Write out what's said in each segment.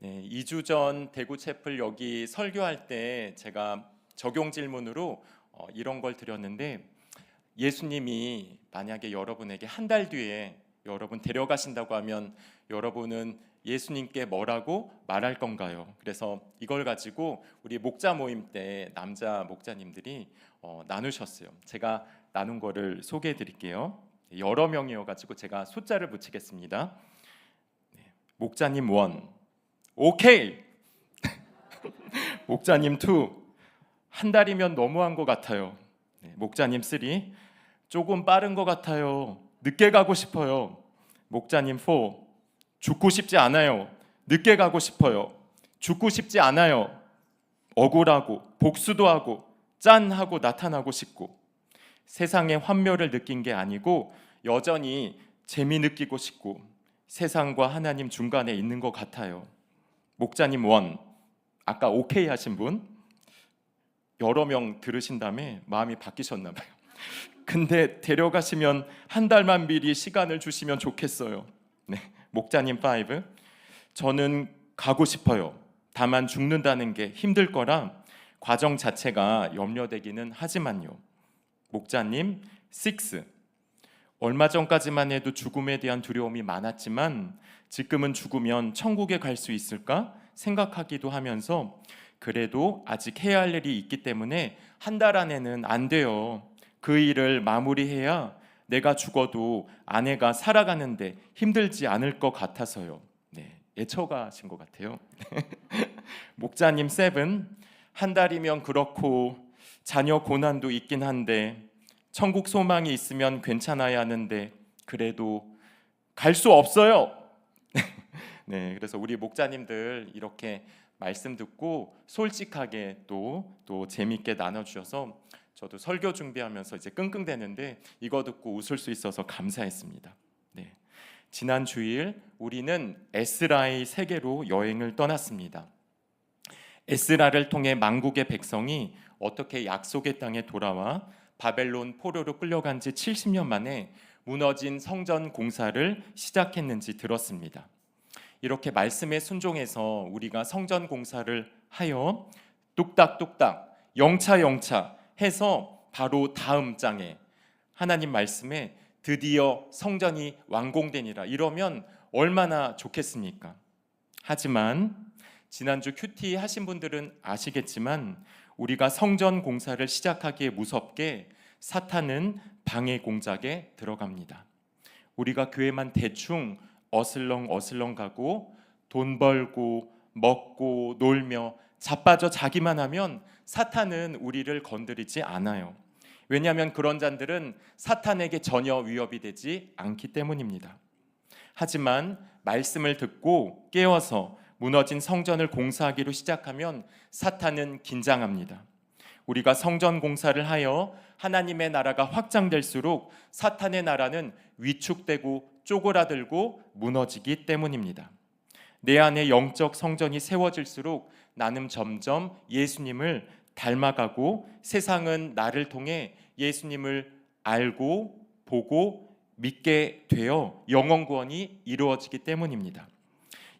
네, 2주 전 대구 채플 여기 설교할 때 제가 적용 질문으로 이런 걸 드렸는데, 예수님이 만약에 여러분에게 한 달 뒤에 여러분 데려가신다고 하면 여러분은 예수님께 뭐라고 말할 건가요? 그래서 이걸 가지고 우리 목자 모임 때 남자 목자님들이 나누셨어요. 제가 나눈 거를 소개해 드릴게요. 여러 명이어 가지고 제가 숫자를 붙이겠습니다. 목자님 1, 오케이. 목자님 2, 한 달이면 너무한 것 같아요. 목자님 3, 조금 빠른 것 같아요. 늦게 가고 싶어요. 목자님 4, 죽고 싶지 않아요. 늦게 가고 싶어요. 죽고 싶지 않아요. 억울하고 복수도 하고 짠하고 나타나고 싶고, 세상의 환멸을 느낀 게 아니고 여전히 재미 느끼고 싶고 세상과 하나님 중간에 있는 것 같아요. 목자님 1, 아까 오케이 하신 분 여러 명 들으신 다음에 마음이 바뀌셨나 봐요. 근데 데려가시면 한 달만 미리 시간을 주시면 좋겠어요. 네, 목자님 5, 저는 가고 싶어요. 다만 죽는다는 게 힘들 거라 과정 자체가 염려되기는 하지만요. 목자님 6, 얼마 전까지만 해도 죽음에 대한 두려움이 많았지만 지금은 죽으면 천국에 갈 수 있을까 생각하기도 하면서 그래도 아직 해야 할 일이 있기 때문에 한 달 안에는 안 돼요. 그 일을 마무리해야 내가 죽어도 아내가 살아가는데 힘들지 않을 것 같아서요. 네, 애처가신 것 같아요. 목자님 7, 한 달이면 그렇고 자녀 고난도 있긴 한데 천국 소망이 있으면 괜찮아야 하는데 그래도 갈 수 없어요. 네, 그래서 우리 목자님들 이렇게 말씀 듣고 솔직하게 또 재밌게 나눠주셔서 저도 설교 준비하면서 이제 끙끙대는데 이거 듣고 웃을 수 있어서 감사했습니다. 네, 지난 주일 우리는 에스라의 세계로 여행을 떠났습니다. 에스라를 통해 만국의 백성이 어떻게 약속의 땅에 돌아와 바벨론 포로로 끌려간 지 70년 만에 무너진 성전 공사를 시작했는지 들었습니다. 이렇게 말씀에 순종해서 우리가 성전 공사를 하여 뚝딱뚝딱 영차 해서 바로 다음 장에 하나님 말씀에 드디어 성전이 완공되니라 이러면 얼마나 좋겠습니까? 하지만 지난주 큐티 하신 분들은 아시겠지만 우리가 성전 공사를 시작하기에 무섭게 사탄은 방해 공작에 들어갑니다. 우리가 교회만 대충 어슬렁 가고 돈 벌고 먹고 놀며 자빠져 자기만 하면 사탄은 우리를 건드리지 않아요. 왜냐하면 그런 자들은 사탄에게 전혀 위협이 되지 않기 때문입니다. 하지만 말씀을 듣고 깨어서 무너진 성전을 공사하기로 시작하면 사탄은 긴장합니다. 우리가 성전 공사를 하여 하나님의 나라가 확장될수록 사탄의 나라는 위축되고 쪼그라들고 무너지기 때문입니다. 내 안에 영적 성전이 세워질수록 나는 점점 예수님을 닮아가고 세상은 나를 통해 예수님을 알고 보고 믿게 되어 영원 구원이 이루어지기 때문입니다.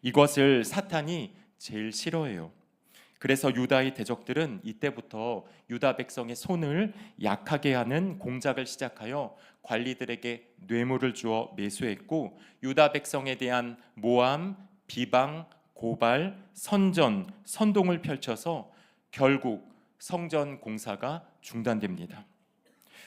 이것을 사탄이 제일 싫어해요. 그래서 유다의 대적들은 이때부터 유다 백성의 손을 약하게 하는 공작을 시작하여 관리들에게 뇌물을 주어 매수했고 유다 백성에 대한 모함, 비방, 고발, 선전, 선동을 펼쳐서 결국 성전 공사가 중단됩니다.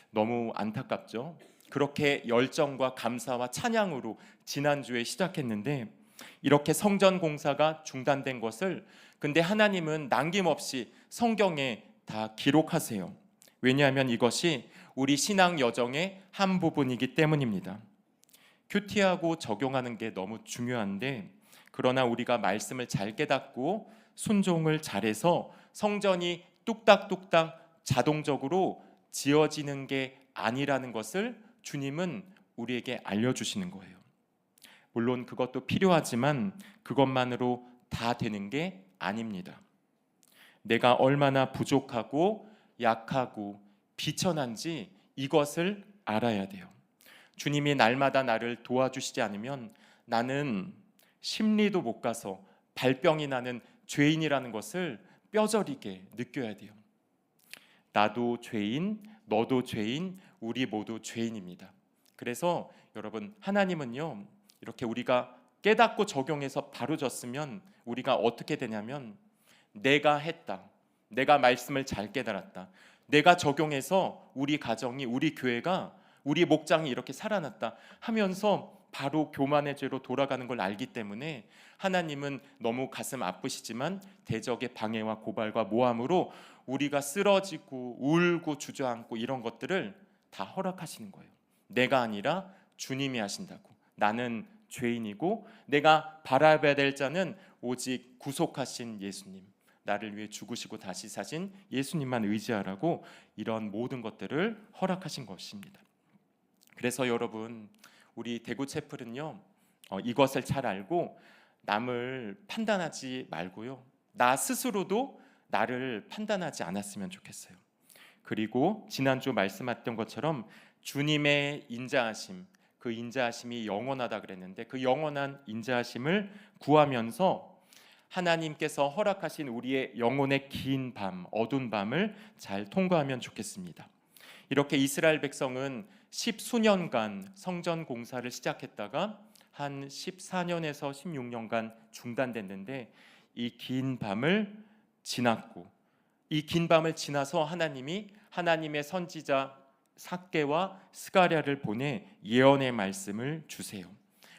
너무 안타깝죠? 그렇게 열정과 감사와 찬양으로 지난주에 시작했는데 이렇게 성전 공사가 중단된 것을 근데 하나님은 남김없이 성경에 다 기록하세요. 왜냐하면 이것이 우리 신앙 여정의 한 부분이기 때문입니다. 큐티하고 적용하는 게 너무 중요한데 그러나 우리가 말씀을 잘 깨닫고 순종을 잘해서 성전이 뚝딱뚝딱 자동적으로 지어지는 게 아니라는 것을 주님은 우리에게 알려주시는 거예요. 물론 그것도 필요하지만 그것만으로 다 되는 게 아닙니다. 내가 얼마나 부족하고 약하고 비천한지 이것을 알아야 돼요. 주님이 날마다 나를 도와주시지 않으면 나는 심리도 못 가서 발병이 나는 죄인이라는 것을 뼈저리게 느껴야 돼요. 나도 죄인, 너도 죄인, 우리 모두 죄인입니다. 그래서 여러분, 하나님은요, 이렇게 우리가 깨닫고 적용해서 바로졌으면 우리가 어떻게 되냐면, 내가 했다, 내가 말씀을 잘 깨달았다, 내가 적용해서 우리 가정이, 우리 교회가, 우리 목장이 이렇게 살아났다 하면서 바로 교만의 죄로 돌아가는 걸 알기 때문에 하나님은 너무 가슴 아프시지만 대적의 방해와 고발과 모함으로 우리가 쓰러지고 울고 주저앉고 이런 것들을 다 허락하시는 거예요. 내가 아니라 주님이 하신다고. 나는 죄인이고 내가 바라봐야 될 자는 오직 구속하신 예수님, 나를 위해 죽으시고 다시 사신 예수님만 의지하라고 이런 모든 것들을 허락하신 것입니다. 그래서 여러분, 우리 대구 채플은요, 이것을 잘 알고 남을 판단하지 말고요, 나 스스로도 나를 판단하지 않았으면 좋겠어요. 그리고 지난주 말씀했던 것처럼 주님의 인자하심, 그 인자하심이 영원하다 그랬는데 그 영원한 인자하심을 구하면서 하나님께서 허락하신 우리의 영혼의 긴 밤, 어두운 밤을 잘 통과하면 좋겠습니다. 이렇게 이스라엘 백성은 10수년간 성전 공사를 시작했다가 한 14년에서 16년간 중단됐는데, 이 긴 밤을 지났고 이 긴 밤을 지나서 하나님이 하나님의 선지자 삭개와 스가랴를 보내 예언의 말씀을 주세요.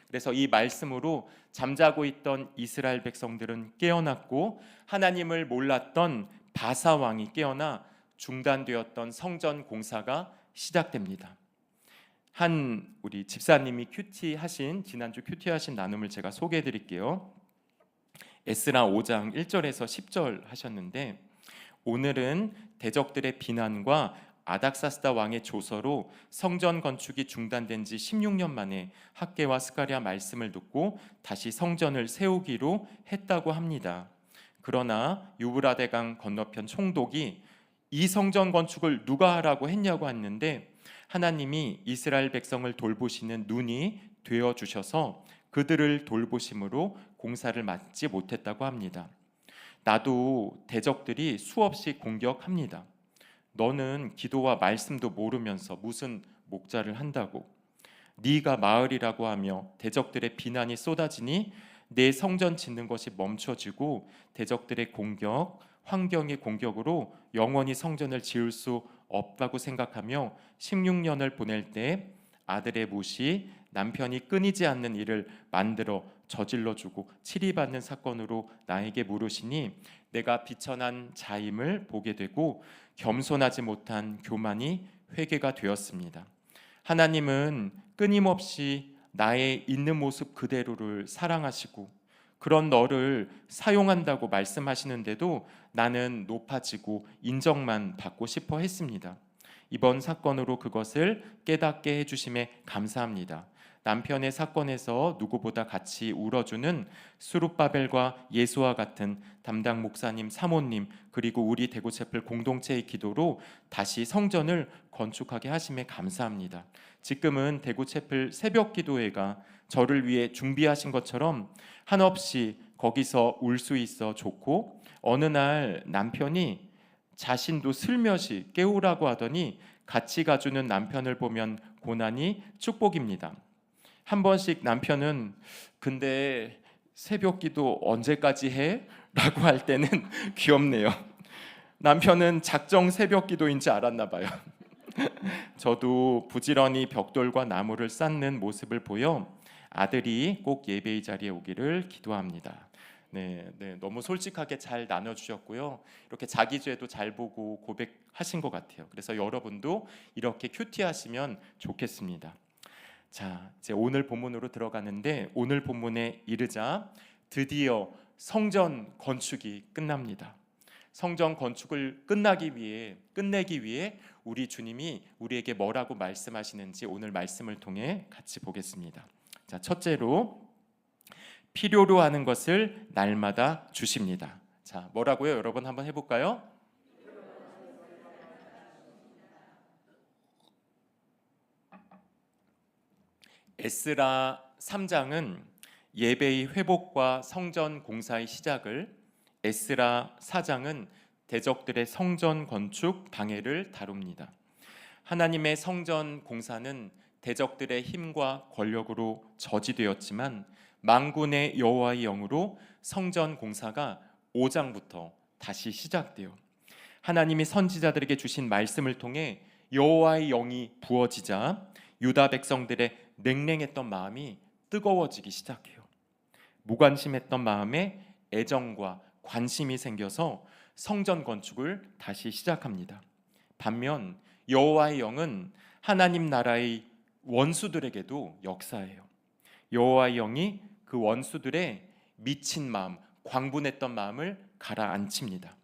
그래서 이 말씀으로 잠자고 있던 이스라엘 백성들은 깨어났고 하나님을 몰랐던 바사 왕이 깨어나 중단되었던 성전 공사가 시작됩니다. 한 우리 집사님이 지난주 큐티하신 나눔을 제가 소개해 드릴게요. 에스라 5장 1절에서 10절 하셨는데, 오늘은 대적들의 비난과 아닥사스다 왕의 조서로 성전 건축이 중단된 지 16년 만에 삭개와 스가랴 말씀을 듣고 다시 성전을 세우기로 했다고 합니다. 그러나 유브라데강 건너편 총독이 이 성전 건축을 누가 하라고 했냐고 했는데, 하나님이 이스라엘 백성을 돌보시는 눈이 되어 주셔서 그들을 돌보심으로 공사를 맡지 못했다고 합니다. 나도 대적들이 수없이 공격합니다. 너는 기도와 말씀도 모르면서 무슨 목자를 한다고? 네가 마을이라고 하며 대적들의 비난이 쏟아지니 내 성전 짓는 것이 멈춰지고 대적들의 공격, 환경의 공격으로 영원히 성전을 지을 수 없다고 생각하며 16년을 보낼 때 아들의 무시, 남편이 끊이지 않는 일을 만들어 저질러주고 치리받는 사건으로 나에게 물으시니 내가 비천한 자임을 보게 되고 겸손하지 못한 교만이 회개가 되었습니다. 하나님은 끊임없이 나의 있는 모습 그대로를 사랑하시고 그런 너를 사용한다고 말씀하시는데도 나는 높아지고 인정만 받고 싶어 했습니다. 이번 사건으로 그것을 깨닫게 해주심에 감사합니다. 남편의 사건에서 누구보다 같이 울어주는 스룹바벨과 예수와 같은 담당 목사님, 사모님, 그리고 우리 대구채플 공동체의 기도로 다시 성전을 건축하게 하심에 감사합니다. 지금은 대구채플 새벽기도회가 저를 위해 준비하신 것처럼 한없이 거기서 울 수 있어 좋고, 어느 날 남편이 자신도 슬며시 깨우라고 하더니 같이 가주는 남편을 보면 고난이 축복입니다. 한 번씩 남편은 근데 새벽 기도 언제까지 해? 라고 할 때는 귀엽네요. 남편은 작정 새벽 기도인지 알았나 봐요. 저도 부지런히 벽돌과 나무를 쌓는 모습을 보여 아들이 꼭 예배의 자리에 오기를 기도합니다. 네, 너무 솔직하게 잘 나눠주셨고요. 이렇게 자기 죄도 잘 보고 고백하신 것 같아요. 그래서 여러분도 이렇게 큐티하시면 좋겠습니다. 자, 이제 오늘 본문으로 들어가는데, 오늘 본문에 이르자 드디어 성전 건축이 끝납니다. 성전 건축을 끝내기 위해 우리 주님이 우리에게 뭐라고 말씀하시는지 오늘 말씀을 통해 같이 보겠습니다. 자, 첫째로 필요로 하는 것을 날마다 주십니다. 자, 뭐라고요? 여러분 한번 해볼까요? 에스라 3장은 예배의 회복과 성전 공사의 시작을, 에스라 4장은 대적들의 성전 건축 방해를 다룹니다. 하나님의 성전 공사는 대적들의 힘과 권력으로 저지되었지만 만군의 여호와의 영으로 성전 공사가 5장부터 다시 시작돼요. 하나님이 선지자들에게 주신 말씀을 통해 여호와의 영이 부어지자 유다 백성들의 냉랭했던 마음이 뜨거워지기 시작해요. 무관심했던 마음에 애정과 관심이 생겨서 성전 건축을 다시 시작합니다. 반면 여호와의 영은 하나님 나라의 원수들에게도 역사해요. 여호와의 영이 그 원수들의 미친 마음, 광분했던 마음을 가라앉힙니다.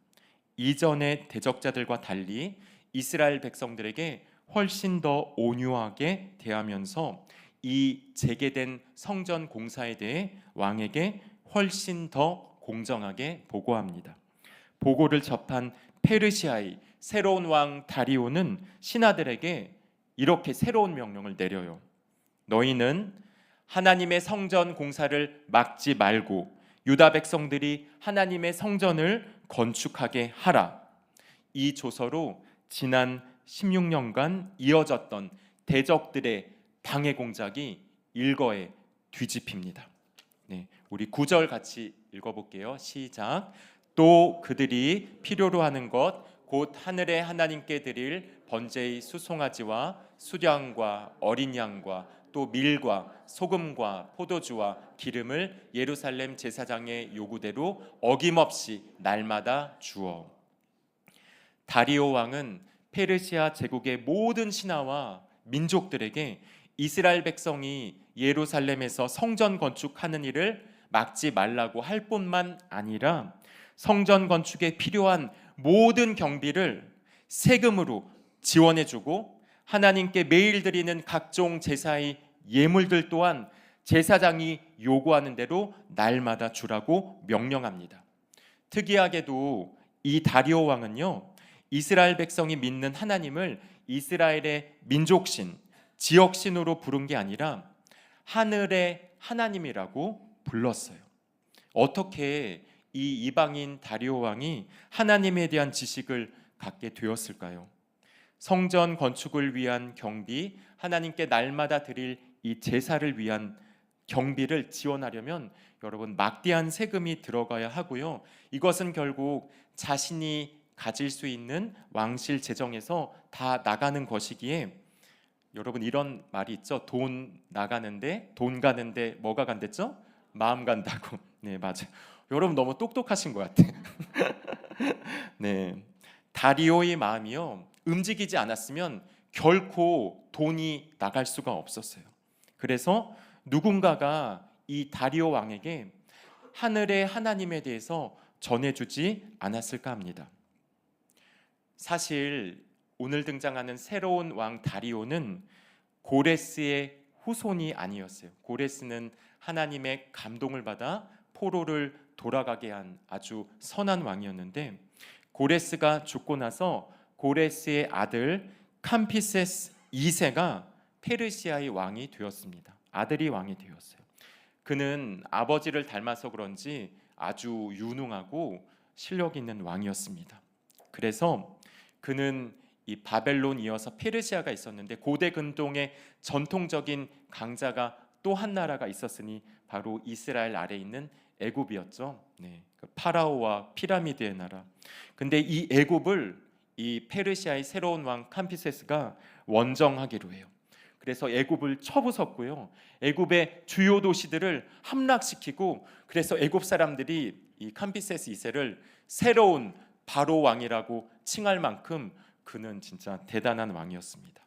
이전의 대적자들과 달리 이스라엘 백성들에게 훨씬 더 온유하게 대하면서 이 재개된 성전 공사에 대해 왕에게 훨씬 더 공정하게 보고합니다. 보고를 접한 페르시아의 새로운 왕 다리오는 신하들에게 이렇게 새로운 명령을 내려요. 너희는 하나님의 성전 공사를 막지 말고 유다 백성들이 하나님의 성전을 건축하게 하라. 이 조서로 지난 16년간 이어졌던 대적들의 방해 공작이 일거에 뒤집힙니다. 네, 우리 9절 같이 읽어볼게요. 시작. 또 그들이 필요로 하는 것 곧 하늘의 하나님께 드릴 번제의 수송아지와 수량과 어린 양과 또 밀과 소금과 포도주와 기름을 예루살렘 제사장의 요구대로 어김없이 날마다 주어. 다리오 왕은 페르시아 제국의 모든 신하와 민족들에게 이스라엘 백성이 예루살렘에서 성전 건축하는 일을 막지 말라고 할 뿐만 아니라 성전 건축에 필요한 모든 경비를 세금으로 지원해주고 하나님께 매일 드리는 각종 제사의 예물들 또한 제사장이 요구하는 대로 날마다 주라고 명령합니다. 특이하게도 이 다리오 왕은요, 이스라엘 백성이 믿는 하나님을 이스라엘의 민족신, 지역신으로 부른 게 아니라 하늘의 하나님이라고 불렀어요. 어떻게 이 이방인 다리오 왕이 하나님에 대한 지식을 갖게 되었을까요? 성전 건축을 위한 경비, 하나님께 날마다 드릴 이 제사를 위한 경비를 지원하려면 여러분 막대한 세금이 들어가야 하고요. 이것은 결국 자신이 가질 수 있는 왕실 재정에서 다 나가는 것이기에 여러분 이런 말이 있죠. 돈 나가는데 돈 가는데 뭐가 간댔죠? 마음 간다고. 네, 맞아요. 여러분 너무 똑똑하신 것 같아요. 네, 다리오의 마음이요 움직이지 않았으면 결코 돈이 나갈 수가 없었어요. 그래서 누군가가 이 다리오 왕에게 하늘의 하나님에 대해서 전해주지 않았을까 합니다. 사실 오늘 등장하는 새로운 왕 다리오는 고레스의 후손이 아니었어요. 고레스는 하나님의 감동을 받아 포로를 돌아가게 한 아주 선한 왕이었는데 고레스가 죽고 나서 고레스의 아들 캄피세스 2세가 페르시아의 왕이 되었습니다. 아들이 왕이 되었어요. 그는 아버지를 닮아서 그런지 아주 유능하고 실력 있는 왕이었습니다. 그래서 그는 이 바벨론 이어서 페르시아가 있었는데 고대 근동의 전통적인 강자가 또 한 나라가 있었으니 바로 이스라엘 아래에 있는 애굽이었죠. 네, 파라오와 피라미드의 나라. 근데 이 애굽을 이 페르시아의 새로운 왕 캄피세스가 원정하기로 해요. 그래서 애굽을 쳐부쉈고요. 애굽의 주요 도시들을 함락시키고 그래서 애굽 사람들이 이 캄피세스 2세를 새로운 바로 왕이라고 칭할 만큼 그는 진짜 대단한 왕이었습니다.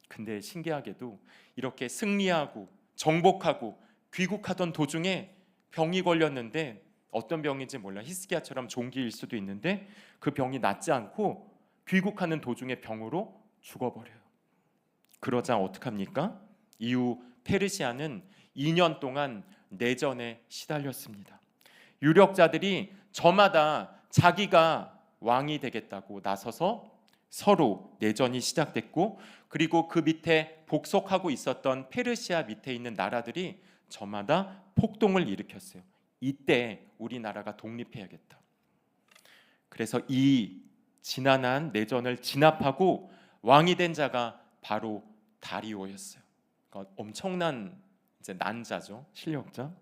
근데 신기하게도 이렇게 승리하고 정복하고 귀국하던 도중에 병이 걸렸는데 어떤 병인지 몰라. 히스기야처럼 종기일 수도 있는데 그 병이 낫지 않고 귀국하는 도중에 병으로 죽어버려요. 그러자 어떡합니까? 이후 페르시아는 2년 동안 내전에 시달렸습니다. 유력자들이 저마다 자기가 왕이 되겠다고 나서서 서로 내전이 시작됐고 그리고 그 밑에 복속하고 있었던 페르시아 밑에 있는 나라들이 저마다 폭동을 일으켰어요. 이때 우리나라가 독립해야겠다. 그래서 이 지난한 내전을 진압하고 왕이 된 자가 바로 다리오였어요. 그러니까 엄청난 이제 난자죠, 실력자.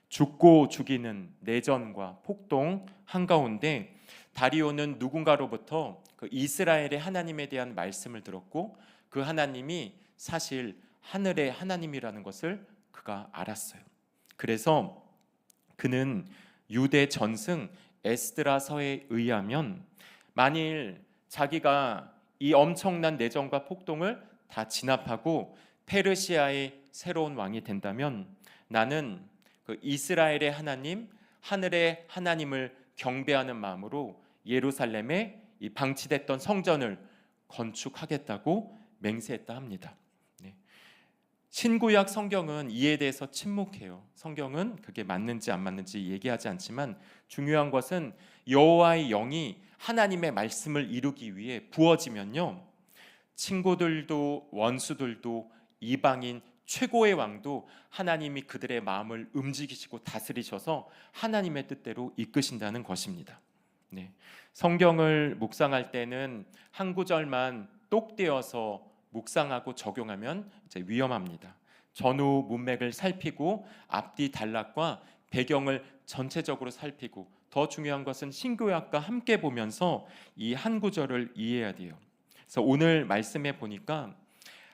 죽고 죽이는 내전과 폭동 한가운데 다리오는 누군가로부터 그 이스라엘의 하나님에 대한 말씀을 들었고 그 하나님이 사실 하늘의 하나님이라는 것을 그가 알았어요. 그래서 그는 유대 전승 에스드라서에 의하면 만일 자기가 이 엄청난 내전과 폭동을 다 진압하고 페르시아의 새로운 왕이 된다면 나는 그 이스라엘의 하나님, 하늘의 하나님을 경배하는 마음으로 예루살렘에 이 방치됐던 성전을 건축하겠다고 맹세했다 합니다. 네. 신구약 성경은 이에 대해서 침묵해요. 성경은 그게 맞는지 안 맞는지 얘기하지 않지만 중요한 것은 여호와의 영이 하나님의 말씀을 이루기 위해 부어지면요, 친구들도 원수들도 이방인 최고의 왕도 하나님이 그들의 마음을 움직이시고 다스리셔서 하나님의 뜻대로 이끄신다는 것입니다. 네. 성경을 묵상할 때는 한 구절만 똑 떼어서 묵상하고 적용하면 이제 위험합니다. 전후 문맥을 살피고 앞뒤 단락과 배경을 전체적으로 살피고 더 중요한 것은 신구약과 함께 보면서 이 한 구절을 이해해야 돼요. 그래서 오늘 말씀에 보니까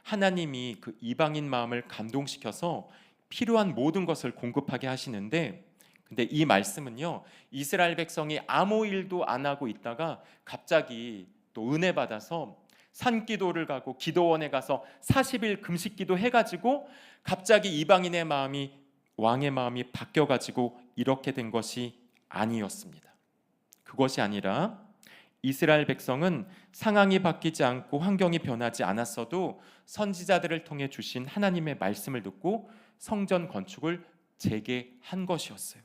하나님이 그 이방인 마음을 감동시켜서 필요한 모든 것을 공급하게 하시는데, 근데 이 말씀은요, 이스라엘 백성이 아무 일도 안 하고 있다가 갑자기 또 은혜 받아서 산기도를 가고 기도원에 가서 40일 금식기도 해가지고 갑자기 이방인의 마음이, 왕의 마음이 바뀌어가지고 이렇게 된 것이 아니었습니다. 그것이 아니라 이스라엘 백성은 상황이 바뀌지 않고 환경이 변하지 않았어도 선지자들을 통해 주신 하나님의 말씀을 듣고 성전 건축을 재개한 것이었어요.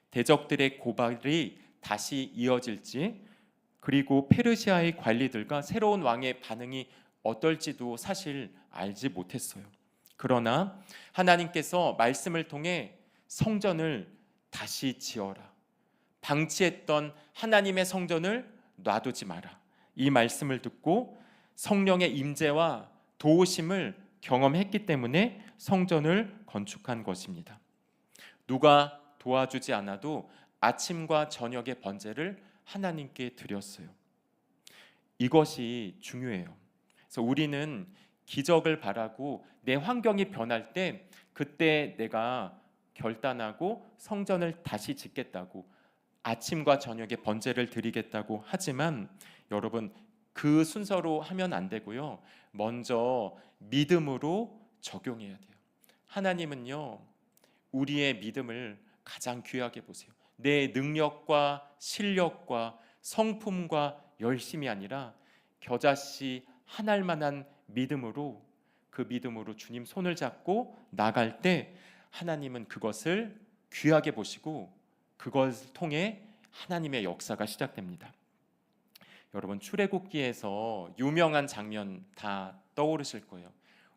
대적들의 고발이 다시 이어질지, 그리고 페르시아의 관리들과 새로운 왕의 반응이 어떨지도 사실 알지 못했어요. 그러나 하나님께서 말씀을 통해 성전을 다시 지어라, 방치했던 하나님의 성전을 놔두지 마라, 이 말씀을 듣고 성령의 임재와 도우심을 경험했기 때문에 성전을 건축한 것입니다. 누가 도와주지 않아도 아침과 저녁의 번제를 하나님께 드렸어요. 이것이 중요해요. 그래서 우리는 기적을 바라고 내 환경이 변할 때 그때 내가 결단하고 성전을 다시 짓겠다고, 아침과 저녁에 번제를 드리겠다고 하지만 여러분, 그 순서로 하면 안 되고요, 먼저 믿음으로 적용해야 돼요. 하나님은요, 우리의 믿음을 가장 귀하게 보세요. 내 능력과 실력과 성품과 열심이 아니라 겨자씨 한 알만한 믿음으로, 그 믿음으로 주님 손을 잡고 나갈 때 하나님은 그것을 귀하게 보시고 그것을 통해 하나님의 역사가 시작됩니다. 여러분, 출애굽기에서 유명한 장면 다 떠오르실 거예요.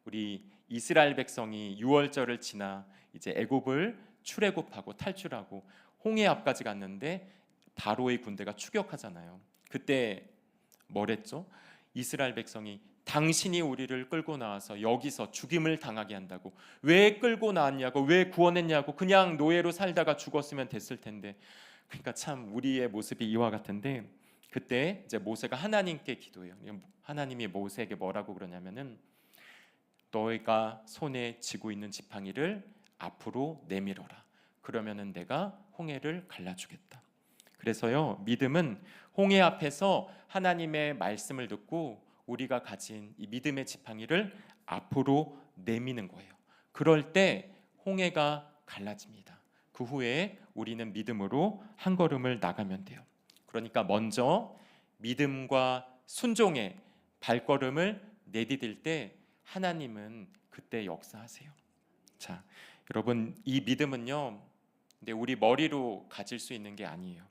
우리 이스라엘 백성이 유월절을 지나 이제 애굽을 출애굽하고 탈출하고 홍해 앞까지 갔는데 바로의 군대가 추격하잖아요. 그때 뭐랬죠? 이스라엘 백성이 당신이 우리를 끌고 나와서 여기서 죽임을 당하게 한다고, 왜 끌고 나왔냐고, 왜 구원했냐고, 그냥 노예로 살다가 죽었으면 됐을 텐데. 그러니까 참 우리의 모습이 이와 같은데, 그때 이제 모세가 하나님께 기도해요. 하나님이 모세에게 뭐라고 그러냐면은 너희가 손에 쥐고 있는 지팡이를 앞으로 내밀어라. 그러면은 내가 홍해를 갈라주겠다. 그래서요, 믿음은 홍해 앞에서 하나님의 말씀을 듣고 우리가 가진 이 믿음의 지팡이를 앞으로 내미는 거예요. 그럴 때 홍해가 갈라집니다. 그 후에 우리는 믿음으로 한 걸음을 나가면 돼요. 그러니까 먼저 믿음과 순종의 발걸음을 내디딜 때 하나님은 그때 역사하세요. 자, 여러분, 이 믿음은요, 근데 우리 머리로 가질 수 있는 게 아니에요.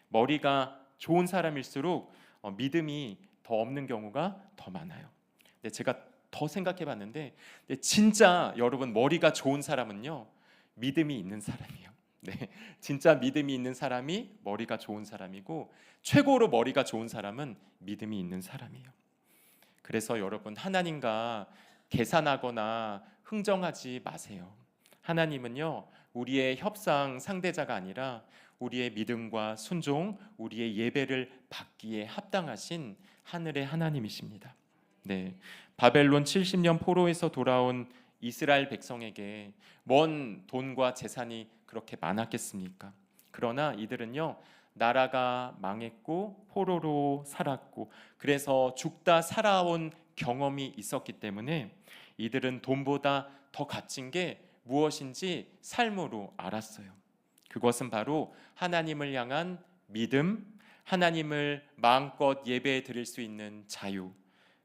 머리가 좋은 사람일수록 믿음이 더 없는 경우가 더 많아요. 근데 제가 더 생각해봤는데 진짜 여러분, 머리가 좋은 사람은요, 믿음이 있는 사람이요. 네, 진짜 믿음이 있는 사람이 머리가 좋은 사람이고 최고로 머리가 좋은 사람은 믿음이 있는 사람이에요. 그래서 여러분 하나님과 계산하거나 흥정하지 마세요. 하나님은요 우리의 협상 상대자가 아니라 우리의 믿음과 순종, 우리의 예배를 받기에 합당하신 하늘의 하나님이십니다. 네, 바벨론 70년 포로에서 돌아온 이스라엘 백성에게 뭔 돈과 재산이 그렇게 많았겠습니까? 그러나 이들은요 나라가 망했고 포로로 살았고 그래서 죽다 살아온 경험이 있었기 때문에 이들은 돈보다 더 값진 게 무엇인지 삶으로 알았어요. 그것은 바로 하나님을 향한 믿음, 하나님을 마음껏 예배해 드릴 수 있는 자유,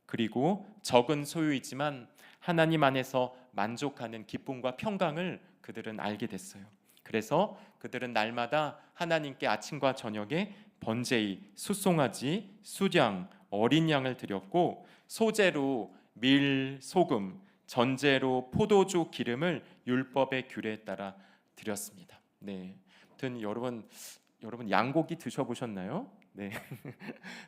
그리고 적은 소유이지만 하나님 안에서 만족하는 기쁨과 평강을 그들은 알게 됐어요. 그래서 그들은 날마다 하나님께 아침과 저녁에 번제의, 숫송아지, 수량, 어린 양을 드렸고 소제로 밀, 소금, 전제로 포도주 기름을 율법의 규례에 따라 드렸습니다. 네, 아무튼 여러분 양고기 드셔보셨나요? 네,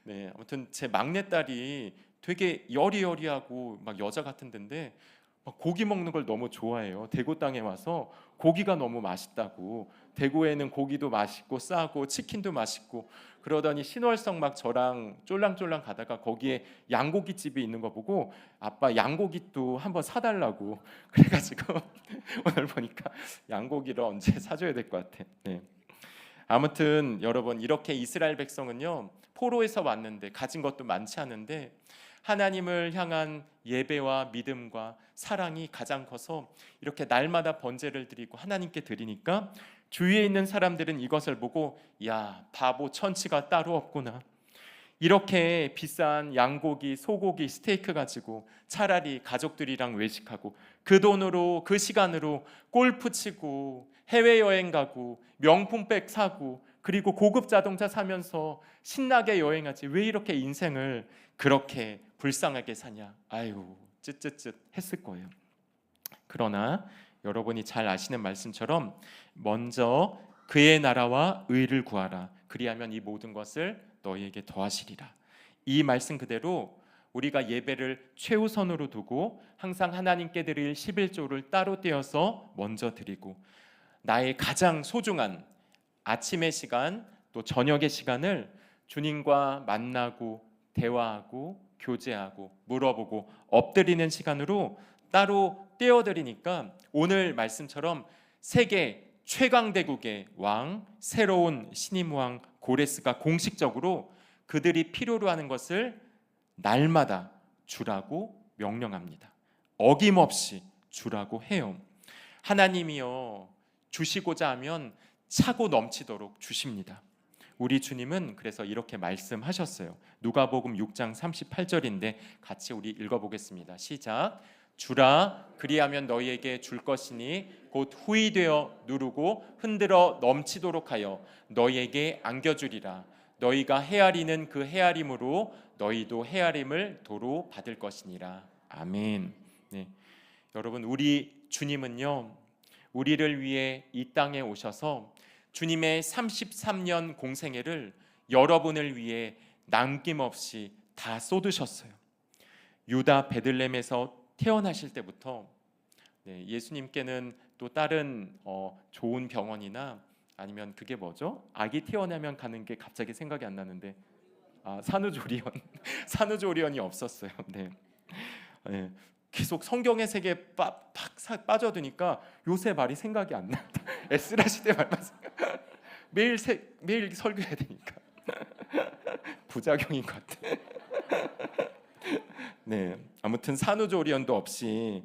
네, 아무튼 제 막내딸이 되게 여리여리하고 막 여자 같은 데인데 막 고기 먹는 걸 너무 좋아해요. 대구 땅에 와서 고기가 너무 맛있다고. 대구에는 고기도 맛있고 싸고 치킨도 맛있고 그러더니 신월성 막 저랑 쫄랑쫄랑 가다가 거기에 양고기 집이 있는 거 보고 아빠 양고기도 한번 사달라고 그래가지고 오늘 보니까 양고기를 언제 사줘야 될 것 같아. 네. 아무튼 여러분 이렇게 이스라엘 백성은요 포로에서 왔는데 가진 것도 많지 않은데 하나님을 향한 예배와 믿음과 사랑이 가장 커서 이렇게 날마다 번제를 드리고 하나님께 드리니까 주위에 있는 사람들은 이것을 보고 야 바보 천치가 따로 없구나, 이렇게 비싼 양고기, 소고기, 스테이크 가지고 차라리 가족들이랑 외식하고 그 돈으로 그 시간으로 골프 치고 해외여행 가고 명품백 사고 그리고 고급 자동차 사면서 신나게 여행하지 왜 이렇게 인생을 그렇게 불쌍하게 사냐, 아유 쯧쯧쯧 했을 거예요. 그러나 여러분이 잘 아시는 말씀처럼 먼저 그의 나라와 의를 구하라, 그리하면 이 모든 것을 너희에게 더하시리라. 이 말씀 그대로 우리가 예배를 최우선으로 두고 항상 하나님께 드릴 11조를 따로 떼어서 먼저 드리고 나의 가장 소중한 아침의 시간 또 저녁의 시간을 주님과 만나고 대화하고 교제하고 물어보고 엎드리는 시간으로 따로 떼어드리니까 오늘 말씀처럼 세계 최강대국의 왕, 새로운 신임왕 고레스가 공식적으로 그들이 필요로 하는 것을 날마다 주라고 명령합니다. 어김없이 주라고 해요. 하나님이요 주시고자 하면 차고 넘치도록 주십니다. 우리 주님은 그래서 이렇게 말씀하셨어요. 누가복음 6장 38절인데 같이 우리 읽어보겠습니다. 시작. 주라 그리하면 너희에게 줄 것이니 곧 후히 되어 누르고 흔들어 넘치도록 하여 너희에게 안겨주리라. 너희가 헤아리는 그 헤아림으로 너희도 헤아림을 도로 받을 것이니라. 아멘. 네. 여러분 우리 주님은요 우리를 위해 이 땅에 오셔서 주님의 33년 공생애를 여러분을 위해 남김없이 다 쏟으셨어요. 유다 베들레헴에서 태어나실 때부터 예수님께는 또 다른 좋은 병원이나 아니면 그게 뭐죠? 아기 태어나면 가는 게 갑자기 생각이 안 나는데 산후조리원 산후조리원이 없었어요. 네. 네. 계속 성경의 세계에 팍 빠져드니까 요새 말이 생각이 안 나. 에스라 시대 말만 매일 설교해야 되니까 부작용인 것 같아. 네, 아무튼 산후조리원도 없이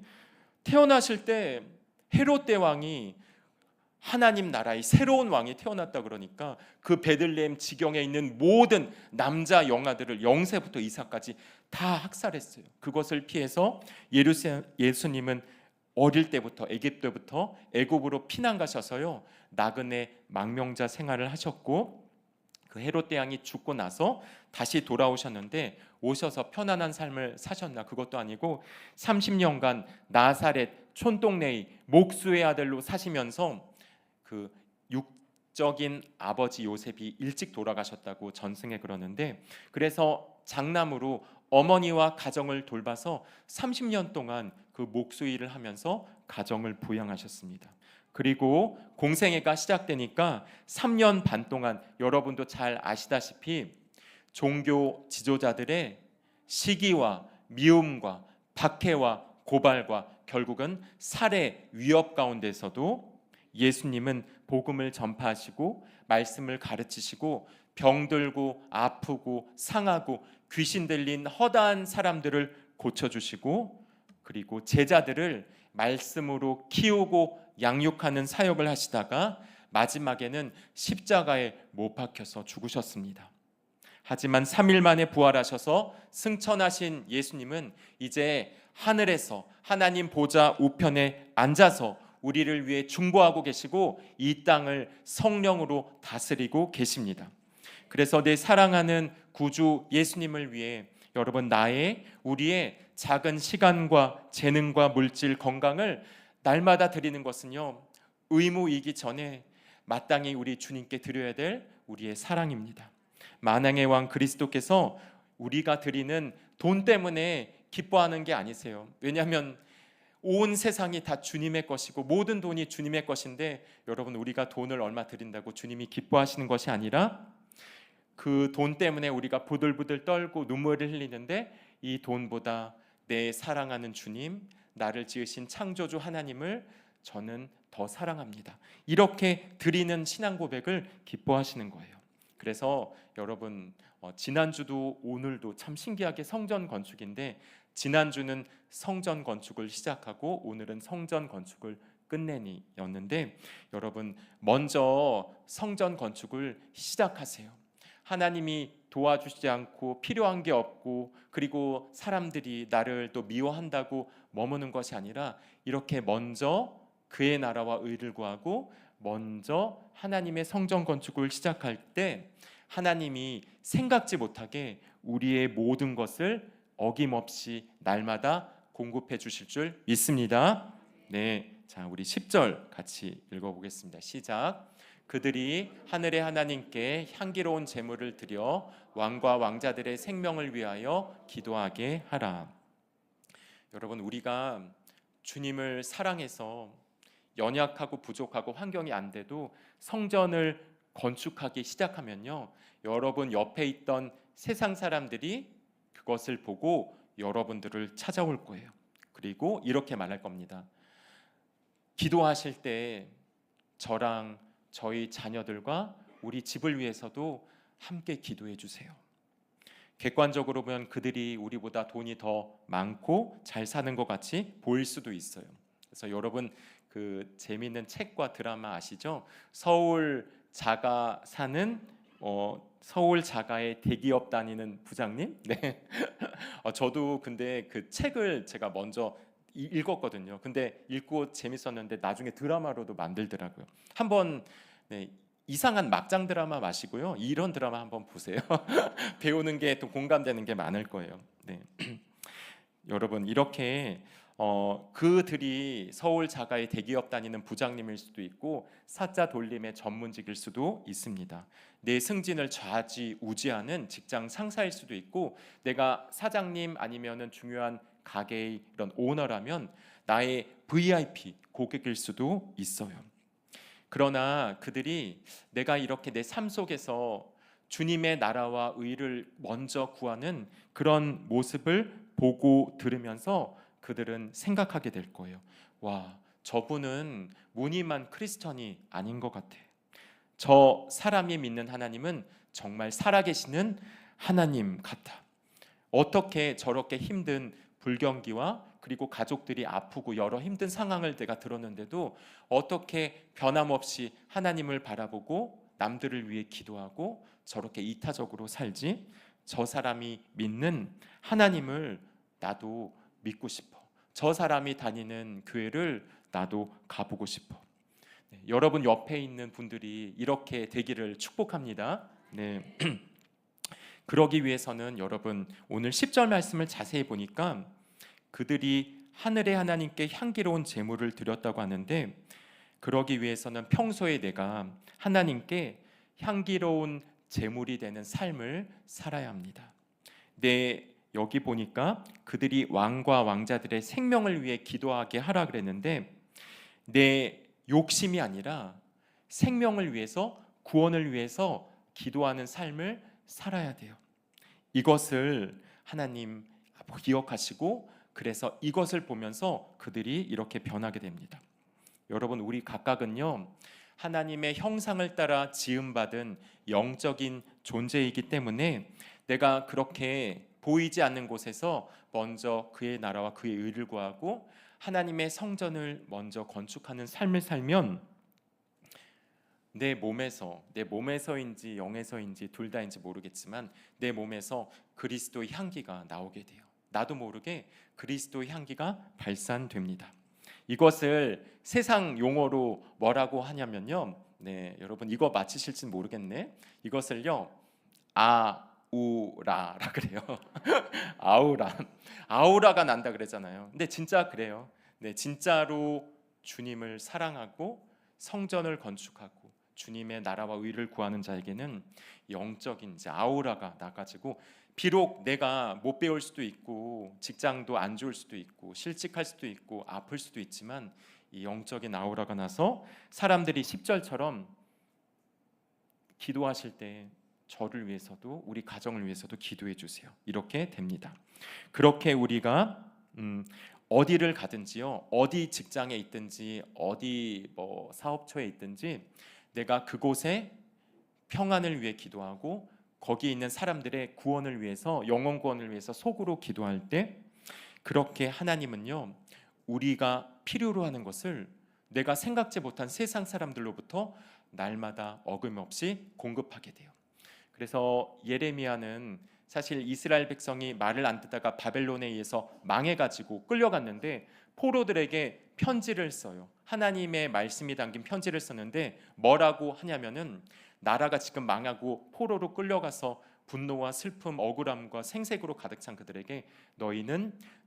태어나실 때 헤롯 대왕이 하나님 나라의 새로운 왕이 태어났다 그러니까 그 베들레헴 지경에 있는 모든 남자 영아들을 0세부터 이삭까지 다 학살했어요. 그것을 피해서 예수님은 어릴 때부터 애굽부터 애굽으로 피난 가셔서요 나그네 망명자 생활을 하셨고 그 헤롯 대왕이 죽고 나서 다시 돌아오셨는데 오셔서 편안한 삶을 사셨나? 그것도 아니고 30년간 나사렛 촌동네의 목수의 아들로 사시면서 그 육적인 아버지 요셉이 일찍 돌아가셨다고 전승에 그러는데, 그래서 장남으로 어머니와 가정을 돌봐서 30년 동안 그 목수 일을 하면서 가정을 부양하셨습니다. 그리고 공생애가 시작되니까 3년 반 동안 여러분도 잘 아시다시피 종교 지도자들의 시기와 미움과 박해와 고발과 결국은 살해 위협 가운데서도 예수님은 복음을 전파하시고 말씀을 가르치시고 병들고 아프고 상하고 귀신 들린 허다한 사람들을 고쳐주시고, 그리고 제자들을 말씀으로 키우고 양육하는 사역을 하시다가 마지막에는 십자가에 못 박혀서 죽으셨습니다. 하지만 3일 만에 부활하셔서 승천하신 예수님은 이제 하늘에서 하나님 보좌 우편에 앉아서 우리를 위해 중보하고 계시고 이 땅을 성령으로 다스리고 계십니다. 그래서 내 사랑하는 구주 예수님을 위해 여러분, 우리의 작은 시간과 재능과 물질, 건강을 날마다 드리는 것은요, 의무이기 전에 마땅히 우리 주님께 드려야 될 우리의 사랑입니다. 만왕의 왕 그리스도께서 우리가 드리는 돈 때문에 기뻐하는 게 아니세요. 왜냐하면 온 세상이 다 주님의 것이고 모든 돈이 주님의 것인데, 여러분, 우리가 돈을 얼마 드린다고 주님이 기뻐하시는 것이 아니라 그 돈 때문에 우리가 부들부들 떨고 눈물을 흘리는데, 이 돈보다 내 사랑하는 주님, 나를 지으신 창조주 하나님을 저는 더 사랑합니다. 이렇게 드리는 신앙 고백을 기뻐하시는 거예요. 그래서 여러분, 지난주도 오늘도 참 신기하게 성전 건축인데, 지난주는 성전 건축을 시작하고 오늘은 성전 건축을 끝내니였는데, 여러분, 먼저 성전 건축을 시작하세요. 하나님이 도와주시지 않고 필요한 게 없고 그리고 사람들이 나를 또 미워한다고 머무는 것이 아니라, 이렇게 먼저 그의 나라와 의를 구하고 먼저 하나님의 성전 건축을 시작할 때 하나님이 생각지 못하게 우리의 모든 것을 어김없이 날마다 공급해 주실 줄 믿습니다. 네, 자, 우리 10절 같이 읽어보겠습니다. 시작. 그들이 하늘의 하나님께 향기로운 제물을 드려 왕과 왕자들의 생명을 위하여 기도하게 하라. 여러분, 우리가 주님을 사랑해서 연약하고 부족하고 환경이 안 돼도 성전을 건축하기 시작하면요, 여러분 옆에 있던 세상 사람들이 그것을 보고 여러분들을 찾아올 거예요. 그리고 이렇게 말할 겁니다. 기도하실 때 저랑 저희 자녀들과 우리 집을 위해서도 함께 기도해 주세요. 객관적으로 보면 그들이 우리보다 돈이 더 많고 잘 사는 것 같이 보일 수도 있어요. 그래서 여러분, 그 재미있는 책과 드라마 아시죠? 서울 자가 사는 서울 자가의 대기업 다니는 부장님? 네. 저도 근데 그 책을 제가 먼저 읽었거든요. 근데 읽고 재밌었는데 나중에 드라마로도 만들더라고요. 한번, 네, 이상한 막장 드라마 마시고요, 이런 드라마 한번 보세요. 배우는 게 또 공감되는 게 많을 거예요. 네. 여러분, 이렇게 그들이 서울 자가의 대기업 다니는 부장님일 수도 있고 사자 돌림의 전문직일 수도 있습니다. 내 승진을 좌지우지하는 직장 상사일 수도 있고, 내가 사장님 아니면은 중요한 가게의 이런 오너라면 나의 VIP 고객일 수도 있어요. 그러나 그들이 내가 이렇게 내 삶 속에서 주님의 나라와 의를 먼저 구하는 그런 모습을 보고 들으면서 그들은 생각하게 될 거예요. 와, 저분은 무늬만 크리스천이 아닌 것 같아. 저 사람이 믿는 하나님은 정말 살아계시는 하나님 같아. 어떻게 저렇게 힘든 불경기와 그리고 가족들이 아프고 여러 힘든 상황을 내가 들었는데도 어떻게 변함없이 하나님을 바라보고 남들을 위해 기도하고 저렇게 이타적으로 살지? 저 사람이 믿는 하나님을 나도 믿고 싶어. 저 사람이 다니는 교회를 나도 가보고 싶어. 네, 여러분 옆에 있는 분들이 이렇게 되기를 축복합니다. 네. 그러기 위해서는 여러분, 오늘 10절 말씀을 자세히 보니까 그들이 하늘의 하나님께 향기로운 제물을 드렸다고 하는데, 그러기 위해서는 평소에 내가 하나님께 향기로운 제물이 되는 삶을 살아야 합니다. 여기 보니까 그들이 왕과 왕자들의 생명을 위해 기도하게 하라 그랬는데, 내 욕심이 아니라 생명을 위해서, 구원을 위해서 기도하는 삶을 살아야 돼요. 이것을 하나님 기억하시고, 그래서 이것을 보면서 그들이 이렇게 변하게 됩니다. 여러분, 우리 각각은요, 하나님의 형상을 따라 지음받은 영적인 존재이기 때문에 내가 그렇게 보이지 않는 곳에서 먼저 그의 나라와 그의 의를 구하고 하나님의 성전을 먼저 건축하는 삶을 살면 내 몸에서인지 영에서인지 둘 다인지 모르겠지만 내 몸에서 그리스도의 향기가 나오게 돼요. 나도 모르게 그리스도의 향기가 발산됩니다. 이것을 세상 용어로 뭐라고 하냐면요, 여러분 이거 맞히실지 모르겠네. 이것을요, 아우라라 그래요. 아우라가 난다 그러잖아요. 근데 진짜 그래요. 진짜로 주님을 사랑하고 성전을 건축하고 주님의 나라와 의를 구하는 자에게는 영적인 이제 아우라가 나가지고, 비록 내가 못 배울 수도 있고 직장도 안 좋을 수도 있고 실직할 수도 있고 아플 수도 있지만 이 영적인 아우라가 나서 사람들이 10절처럼 기도하실 때 저를 위해서도 우리 가정을 위해서도 기도해 주세요, 이렇게 됩니다. 그렇게 우리가 어디를 가든지요, 어디 직장에 있든지 어디 사업처에 있든지 내가 그곳에 평안을 위해 기도하고 거기 있는 사람들의 구원을 위해서, 영혼 구원을 위해서 속으로 기도할 때, 그렇게 하나님은요, 우리가 필요로 하는 것을 내가 생각지 못한 세상 사람들로부터 날마다 어김없이 공급하게 돼요. 그래서 예레미야는 사실 이스라엘 백성이 말을 안 듣다가 바벨론에 의해서 망해가지고 끌려갔는데 포로들에게 편지를 써요. 하나님의 말씀이 담긴 편지를 썼는데 뭐라고 하냐면은, 나라가 지금 망하고 포로로 끌려가서 분노와 슬픔, 억울함과 생색으로 가득 찬 그들에게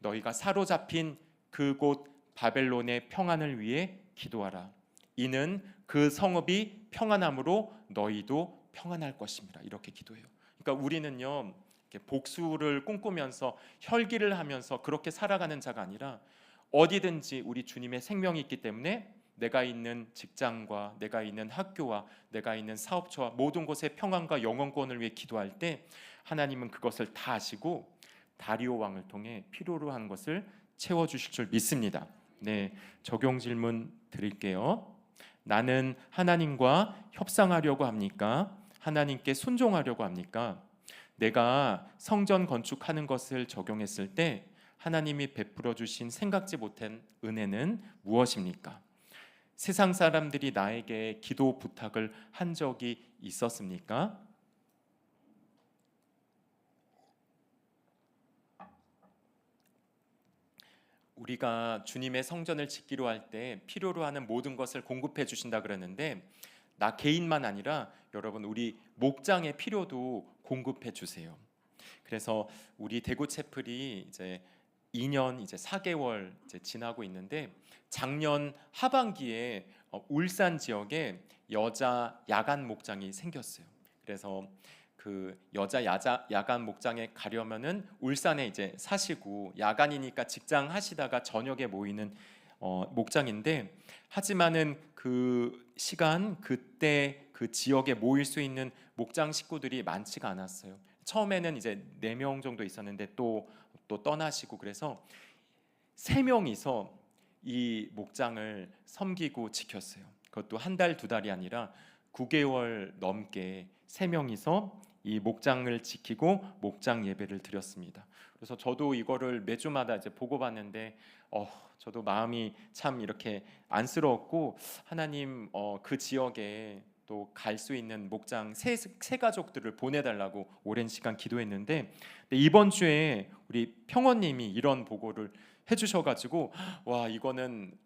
너희가 사로잡힌 그곳 바벨론의 평안을 위해 기도하라. 이는 그 성읍이 평안함으로 너희도 평안할 것입니다. 이렇게 기도해요. 그러니까 우리는요, 복수를 꿈꾸면서 혈기를 하면서 그렇게 살아가는 자가 아니라 어디든지 우리 주님의 생명이 있기 때문에 내가 있는 직장과 내가 있는 학교와 내가 있는 사업처와 모든 곳의 평안과 영원권을 위해 기도할 때 하나님은 그것을 다 아시고 다리오 왕을 통해 필요로 하는 것을 채워주실 줄 믿습니다. 적용 질문 드릴게요. 나는 하나님과 협상하려고 합니까? 하나님께 순종하려고 합니까? 내가 성전 건축하는 것을 적용했을 때 하나님이 베풀어 주신 생각지 못한 은혜는 무엇입니까? 세상 사람들이 나에게 기도 부탁을 한 적이 있었습니까? 우리가 주님의 성전을 짓기로 할 때 필요로 하는 모든 것을 공급해 주신다 그랬는데, 나 개인만 아니라 여러분 우리 목장의 필요도 공급해 주세요. 그래서 우리 대구 채플이 이제 2년 이제 4개월 이제 지나고 있는데, 작년 하반기에 울산 지역에 여자 야간 목장이 생겼어요. 그래서 그 여자 야간 목장에 가려면은 울산에 이제 사시고 야간이니까 직장 하시다가 저녁에 모이는 목장인데, 하지만은 그 시간 그때 그 지역에 모일 수 있는 목장 식구들이 많지가 않았어요. 처음에는 이제 4명 정도 있었는데 또 떠나시고, 그래서 3명이서 이 목장을 섬기고 지켰어요. 그것도 한 달, 2달이 아니라 9개월 넘게 3명이서 이 목장을 지키고 목장 예배를 드렸습니다. 그래서 저도 이거를 매주마다 이제 보고 봤는데 저도 마음이 참 이렇게 안쓰러웠고, 하나님 그 지역에 또 갈 수 있는 목장 새 가족들을 보내달라고 오랜 시간 기도했는데, 이번 주에 우리 평원님이 이런 보고를 해주셔가지고 와 이거는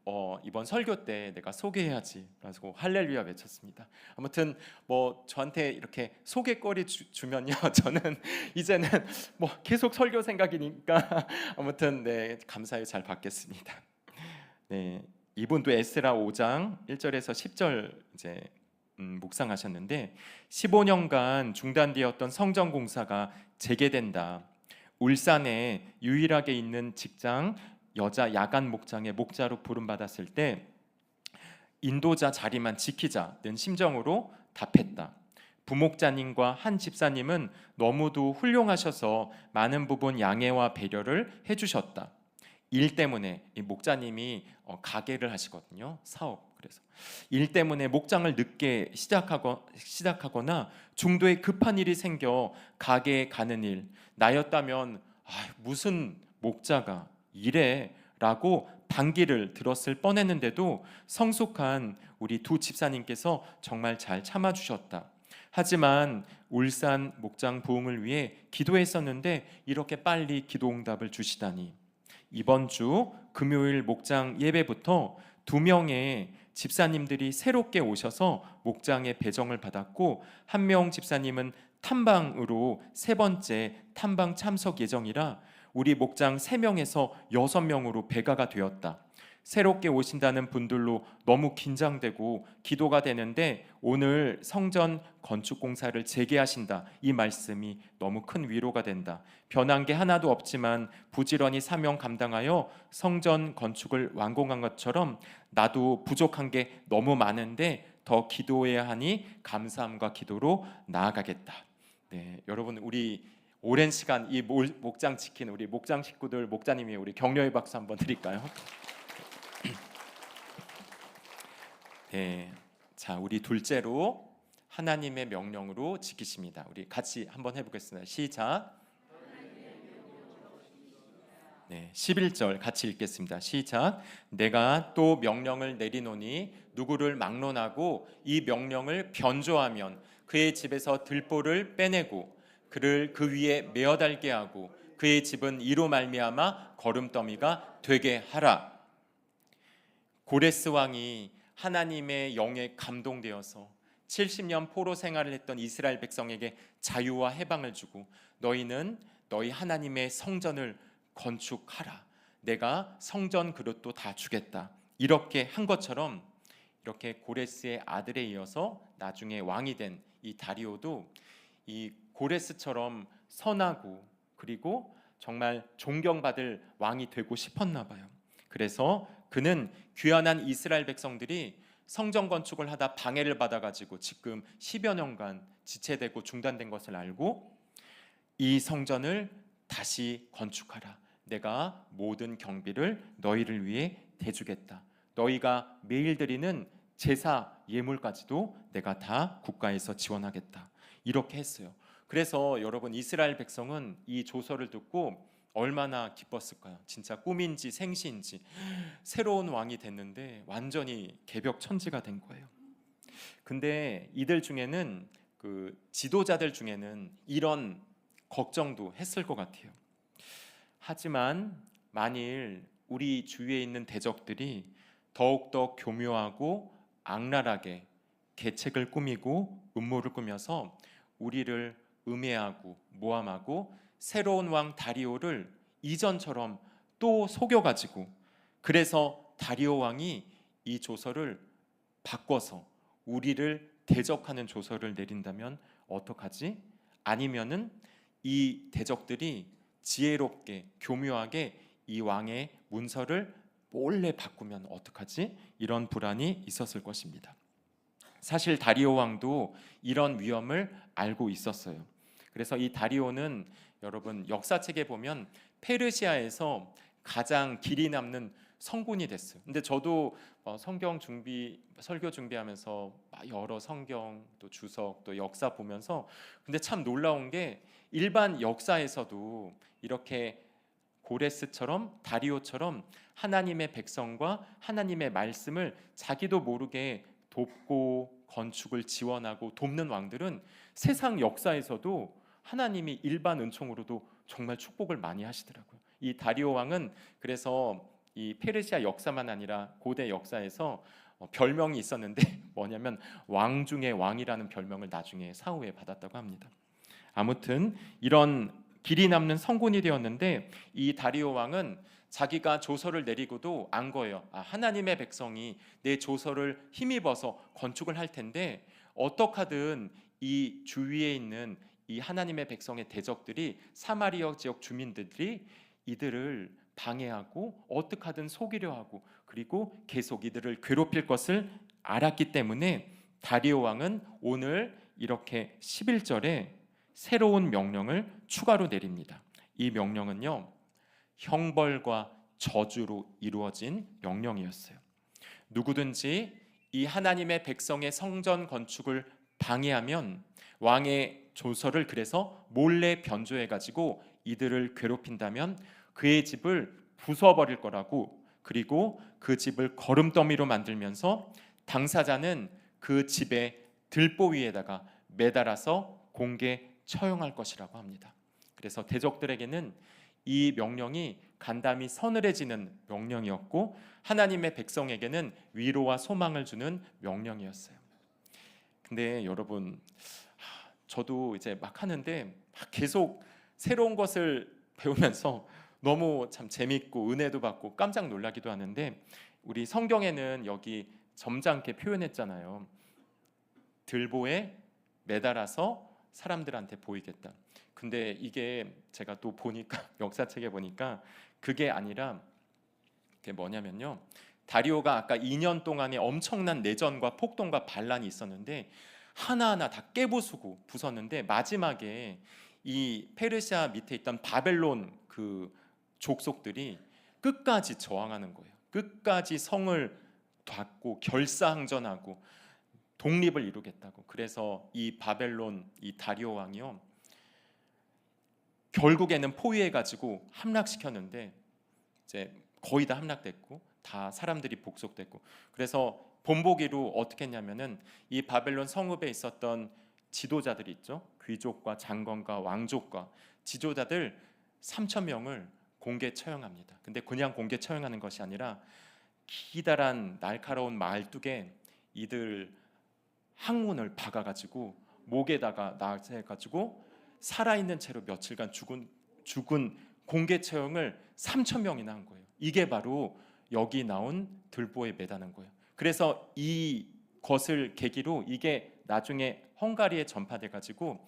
이번 설교 때 내가 소개해야지 라고 할렐루야 외쳤습니다. 아무튼 뭐 저한테 이렇게 소개거리 주면요 저는 이제는 뭐 계속 설교 생각이니까 아무튼 네 감사히 잘 받겠습니다. 네 이분도 에스라 5장 1절에서 10절 이제 묵상하셨는데 15년간 중단되었던 성전 공사가 재개된다. 울산에 유일하게 있는 직장 여자 야간 목장의 목자로 부름받았을 때 인도자 자리만 지키자는 심정으로 답했다. 부목자님과 한 집사님은 너무도 훌륭하셔서 많은 부분 양해와 배려를 해주셨다. 일 때문에 이 목자님이 가게를 하시거든요. 사업. 그래서 일 때문에 목장을 늦게 시작하거나 중도에 급한 일이 생겨 가게에 가는 일, 나였다면 무슨 목자가 이래 라고 반기를 들었을 뻔했는데도 성숙한 우리 두 집사님께서 정말 잘 참아주셨다. 하지만 울산 목장 부흥을 위해 기도했었는데 이렇게 빨리 기도 응답을 주시다니. 이번 주 금요일 목장 예배부터 2명의 집사님들이 새롭게 오셔서 목장에 배정을 받았고, 한 명 집사님은 탐방으로 3번째 탐방 참석 예정이라 우리 목장 3명에서 6명으로 배가가 되었다. 새롭게 오신다는 분들로 너무 긴장되고 기도가 되는데 오늘 성전 건축 공사를 재개하신다, 이 말씀이 너무 큰 위로가 된다. 변한 게 하나도 없지만 부지런히 사명 감당하여 성전 건축을 완공한 것처럼 나도 부족한 게 너무 많은데 더 기도해야 하니 감사함과 기도로 나아가겠다. 네, 여러분 우리 오랜 시간 이 목장 지킨 우리 목장 식구들, 목자님이 우리 격려의 박수 한번 드릴까요? 네, 자 우리 둘째로 하나님의 명령으로 지키십니다. 우리 같이 한번 해보겠습니다. 시작. 네, 11절 같이 읽겠습니다. 시작. 내가 또 명령을 내리노니 누구를 막론하고 이 명령을 변조하면 그의 집에서 들보를 빼내고 그를 그 위에 메어 달게 하고 그의 집은 이로 말미암아 거름더미가 되게 하라. 고레스 왕이 하나님의 영에 감동되어서 70년 포로 생활을 했던 이스라엘 백성에게 자유와 해방을 주고 너희는 너희 하나님의 성전을 건축하라. 내가 성전 그릇도 다 주겠다. 이렇게 한 것처럼 이렇게 고레스의 아들에 이어서 나중에 왕이 된 이 다리오도 이 고레스처럼 선하고 그리고 정말 존경받을 왕이 되고 싶었나 봐요. 그래서 그는 귀환한 이스라엘 백성들이 성전 건축을 하다 방해를 받아가지고 지금 10여 년간 지체되고 중단된 것을 알고 이 성전을 다시 건축하라. 내가 모든 경비를 너희를 위해 대주겠다. 너희가 매일 드리는 제사 예물까지도 내가 다 국가에서 지원하겠다. 이렇게 했어요. 그래서 여러분 이스라엘 백성은 이 조서를 듣고 얼마나 기뻤을까요? 진짜 꿈인지 생시인지 새로운 왕이 됐는데 완전히 개벽천지가 된 거예요. 근데 이들 중에는 그 지도자들 중에는 이런 걱정도 했을 것 같아요. 하지만 만일 우리 주위에 있는 대적들이 더욱더 교묘하고 악랄하게 계책을 꾸미고 음모를 꾸며서 우리를 음해하고 모함하고 새로운 왕 다리오를 이전처럼 또 속여가지고 그래서 다리오 왕이 이 조서를 바꿔서 우리를 대적하는 조서를 내린다면 어떡하지? 아니면은 이 대적들이 지혜롭게 교묘하게 이 왕의 문서를 몰래 바꾸면 어떡하지? 이런 불안이 있었을 것입니다. 사실 다리오 왕도 이런 위험을 알고 있었어요. 그래서 이 다리오는 여러분 역사책에 보면 페르시아에서 가장 길이 남는 성군이 됐어요. 근데 저도 성경 설교 준비하면서 여러 성경 또 주석 또 역사 보면서 근데 참 놀라운 게 일반 역사에서도 이렇게 고레스처럼 다리오처럼 하나님의 백성과 하나님의 말씀을 자기도 모르게 돕고 건축을 지원하고 돕는 왕들은 세상 역사에서도 하나님이 일반 은총으로도 정말 축복을 많이 하시더라고요. 이 다리오 왕은 그래서 이 페르시아 역사만 아니라 고대 역사에서 별명이 있었는데 뭐냐면 왕 중의 왕이라는 별명을 나중에 사후에 받았다고 합니다. 아무튼 이런 길이 남는 성군이 되었는데 이 다리오 왕은 자기가 조서를 내리고도 안 거예요. 하나님의 백성이 내 조서를 힘입어서 건축을 할 텐데 어떡하든 이 주위에 있는 이 하나님의 백성의 대적들이 사마리아 지역 주민들이 이들을 방해하고 어떡하든 속이려 하고 그리고 계속 이들을 괴롭힐 것을 알았기 때문에 다리오 왕은 오늘 이렇게 11절에 새로운 명령을 추가로 내립니다. 이 명령은요, 형벌과 저주로 이루어진 명령이었어요. 누구든지 이 하나님의 백성의 성전 건축을 방해하면 왕의 조서를 그래서 몰래 변조해 가지고 이들을 괴롭힌다면 그의 집을 부숴버릴 거라고, 그리고 그 집을 거름더미로 만들면서 당사자는 그 집의 들보 위에다가 매달아서 공개 처형할 것이라고 합니다. 그래서 대적들에게는 이 명령이 간담이 서늘해지는 명령이었고 하나님의 백성에게는 위로와 소망을 주는 명령이었어요. 근데 여러분, 저도 이제 막 하는데 계속 새로운 것을 배우면서 너무 참 재밌고 은혜도 받고 깜짝 놀라기도 하는데, 우리 성경에는 여기 점잖게 표현했잖아요. 들보에 매달아서 사람들한테 보이겠다. 근데 이게 제가 또 보니까 역사책에 보니까 그게 아니라 그게 뭐냐면요, 다리오가 아까 2년 동안의 엄청난 내전과 폭동과 반란이 있었는데 하나하나 다 깨부수고 부쉈는데 마지막에 이 페르시아 밑에 있던 바벨론 그 족속들이 끝까지 저항하는 거예요. 끝까지 성을 닫고 결사항전하고 독립을 이루겠다고. 그래서 이 바벨론 이 다리오 왕이요, 결국에는 포위해가지고 함락시켰는데 이제 거의 다 함락됐고 다 사람들이 복속됐고, 그래서 본보기로 어떻게 했냐면은 이 바벨론 성읍에 있었던 지도자들이 있죠. 귀족과 장관과 왕족과 지도자들 3천 명을 공개 처형합니다. 근데 그냥 공개 처형하는 것이 아니라 기다란 날카로운 말뚝에 이들 항문을 박아가지고 목에다가 놔해가지고 살아있는 채로 며칠간 죽은 공개 처형을 3천 명이나 한 거예요. 이게 바로 여기 나온 들보에 매다는 거예요. 그래서 이 것을 계기로 이게 나중에 헝가리에 전파돼가지고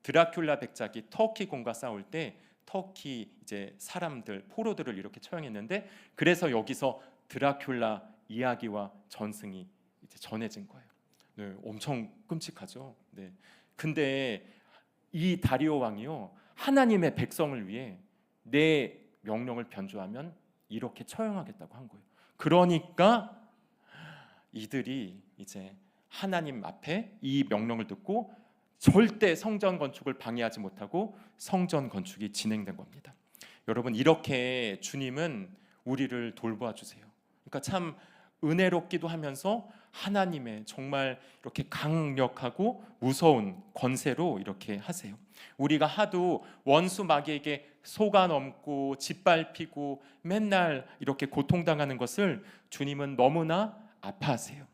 드라큘라 백작이 터키 공과 싸울 때 터키 이제 사람들 포로들을 이렇게 처형했는데, 그래서 여기서 드라큘라 이야기와 전승이 이제 전해진 거예요. 네, 엄청 끔찍하죠. 네. 근데 이 다리오 왕이요, 하나님의 백성을 위해 내 명령을 변조하면 이렇게 처형하겠다고 한 거예요. 그러니까 이들이 이제 하나님 앞에 이 명령을 듣고 절대 성전 건축을 방해하지 못하고 성전 건축이 진행된 겁니다. 여러분, 이렇게 주님은 우리를 돌보아 주세요. 그러니까 참 은혜롭기도 하면서 하나님의 정말 이렇게 강력하고 무서운 권세로 이렇게 하세요. 우리가 하도 원수 마귀에게 속아 넘고 짓밟히고 맨날 이렇게 고통당하는 것을 주님은 너무나 아파하세요.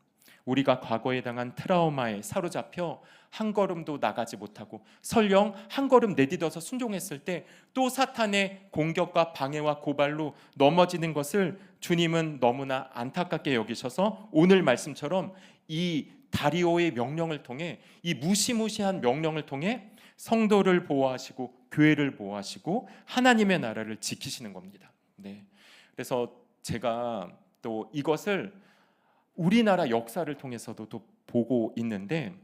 우리가 과거에 당한 트라우마에 사로잡혀 한 걸음도 나가지 못하고 설령 한 걸음 내딛어서 순종했을 때 또 사탄의 공격과 방해와 고발로 넘어지는 것을 주님은 너무나 안타깝게 여기셔서 오늘 말씀처럼 이 다리오의 명령을 통해, 이 무시무시한 명령을 통해 성도를 보호하시고 교회를 보호하시고 하나님의 나라를 지키시는 겁니다. 네. 그래서 제가 또 이것을 우리나라 역사를 통해서도 또 보고 있는데,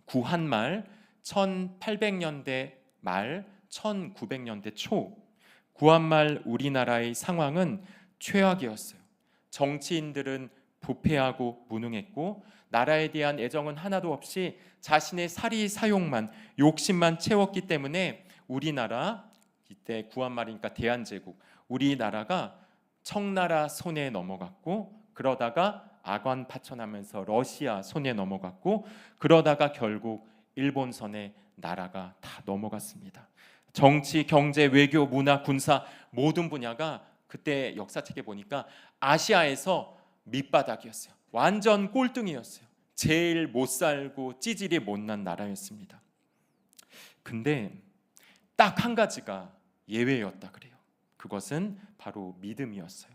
구한말 1800년대 말 1900년대 초 구한말 우리나라의 상황은 최악이었어요. 정치인들은 부패하고 무능했고 나라에 대한 애정은 하나도 없이 자신의 사리 사욕만, 욕심만 채웠기 때문에 우리나라, 이때 구한말이니까 대한제국, 우리나라가 청나라 손에 넘어갔고 그러다가 아관 파천하면서 러시아 손에 넘어갔고 그러다가 결국 일본 손에 나라가 다 넘어갔습니다. 정치, 경제, 외교, 문화, 군사 모든 분야가 그때 역사책에 보니까 아시아에서 밑바닥이었어요. 완전 꼴등이었어요. 제일 못 살고 찌질이 못난 나라였습니다. 근데 딱 한 가지가 예외였다 그래요. 그것은 바로 믿음이었어요.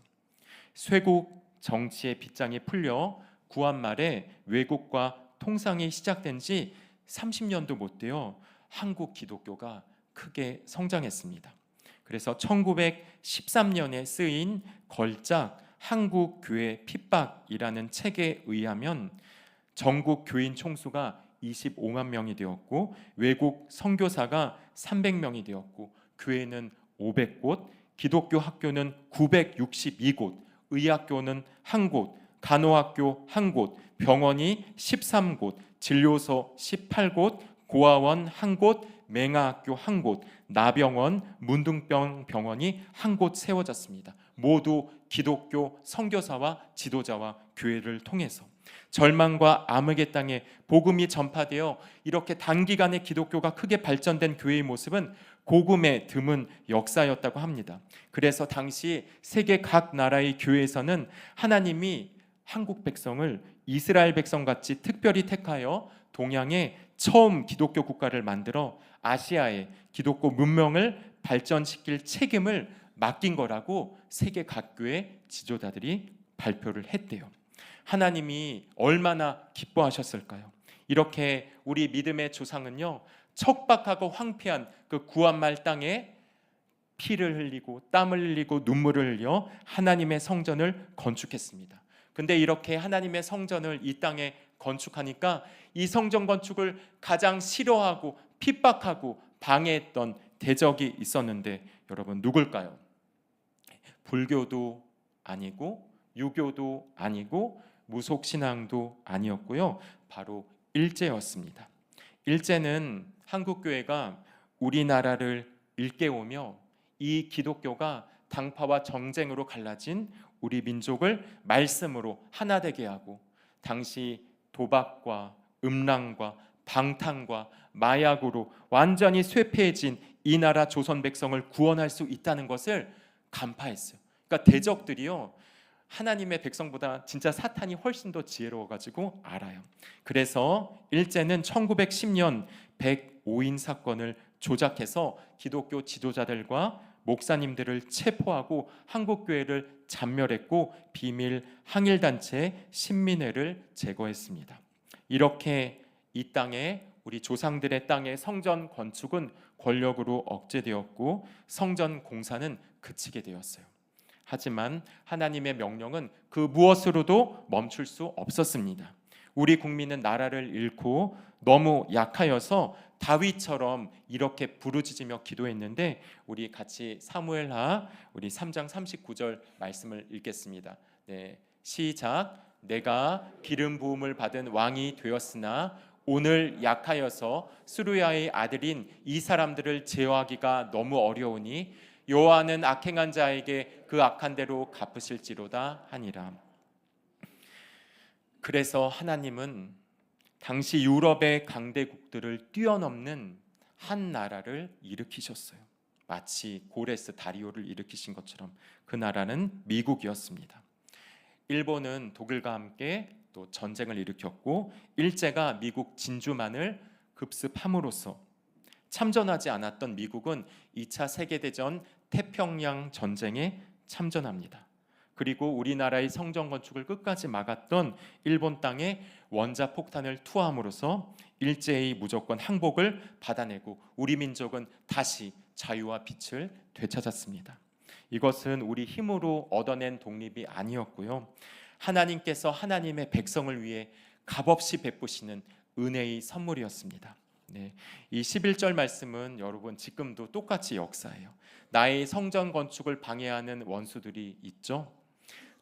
쇄국 정치의 빗장이 풀려 구한 말에 외국과 통상이 시작된 지 30년도 못 되어 한국 기독교가 크게 성장했습니다. 그래서 1913년에 쓰인 걸작 한국 교회 핍박이라는 책에 의하면 전국 교인 총수가 25만 명이 되었고 외국 선교사가 300명이 되었고 교회는 500곳, 기독교 학교는 962곳, 의학교는 1곳, 간호학교 1곳, 병원이 13곳, 진료소 18곳, 고아원 1곳, 맹아학교 1곳, 나병원, 문둥병 병원이 1곳 세워졌습니다. 모두 기독교 선교사와 지도자와 교회를 통해서 절망과 암흑의 땅에 복음이 전파되어 이렇게 단기간에 기독교가 크게 발전된 교회의 모습은 고금에 드문 역사였다고 합니다. 그래서 당시 세계 각 나라의 교회에서는 하나님이 한국 백성을 이스라엘 백성같이 특별히 택하여 동양에 처음 기독교 국가를 만들어 아시아의 기독교 문명을 발전시킬 책임을 맡긴 거라고 세계 각 교회 지도자들이 발표를 했대요. 하나님이 얼마나 기뻐하셨을까요? 이렇게 우리 믿음의 조상은요, 척박하고 황폐한 그 구한말 땅에 피를 흘리고 땀을 흘리고 눈물을 흘려 하나님의 성전을 건축했습니다. 근데 이렇게 하나님의 성전을 이 땅에 건축하니까 이 성전 건축을 가장 싫어하고 핍박하고 방해했던 대적이 있었는데 여러분 누굴까요? 불교도 아니고 유교도 아니고 무속신앙도 아니었고요. 바로 일제였습니다. 일제는 한국교회가 우리나라를 일깨우며 이 기독교가 당파와 정쟁으로 갈라진 우리 민족을 말씀으로 하나 되게 하고 당시 도박과 음란과 방탕과 마약으로 완전히 쇠폐해진 이 나라 조선 백성을 구원할 수 있다는 것을 간파했어요. 그러니까 대적들이요, 하나님의 백성보다 진짜 사탄이 훨씬 더 지혜로워가지고 알아요. 그래서 일제는 1910년 105인 사건을 조작해서 기독교 지도자들과 목사님들을 체포하고 한국교회를 잔멸했고 비밀 항일단체 신민회를 제거했습니다. 이렇게 이 땅에 우리 조상들의 땅의 성전 건축은 권력으로 억제되었고 성전 공사는 그치게 되었어요. 하지만 하나님의 명령은 그 무엇으로도 멈출 수 없었습니다. 우리 국민은 나라를 잃고 너무 약하여서 다윗처럼 이렇게 부르짖으며 기도했는데 우리 같이 사무엘하 우리 3장 39절 말씀을 읽겠습니다. 네, 시작. 내가 기름 부음을 받은 왕이 되었으나 오늘 약하여서 스루야의 아들인 이 사람들을 제어하기가 너무 어려우니 여호와는 악행한 자에게 그 악한 대로 갚으실지로다 하니라. 그래서 하나님은 당시 유럽의 강대국들을 뛰어넘는 한 나라를 일으키셨어요. 마치 고레스 다리오를 일으키신 것처럼 그 나라는 미국이었습니다. 일본은 독일과 함께 또 전쟁을 일으켰고 일제가 미국 진주만을 급습함으로써 참전하지 않았던 미국은 2차 세계대전 태평양 전쟁에 참전합니다. 그리고 우리나라의 성전 건축을 끝까지 막았던 일본 땅에 원자폭탄을 투하함으로써 일제히 무조건 항복을 받아내고 우리 민족은 다시 자유와 빛을 되찾았습니다. 이것은 우리 힘으로 얻어낸 독립이 아니었고요. 하나님께서 하나님의 백성을 위해 값없이 베푸시는 은혜의 선물이었습니다. 네, 이 11절 말씀은 여러분 지금도 똑같이 역사예요. 나의 성전 건축을 방해하는 원수들이 있죠.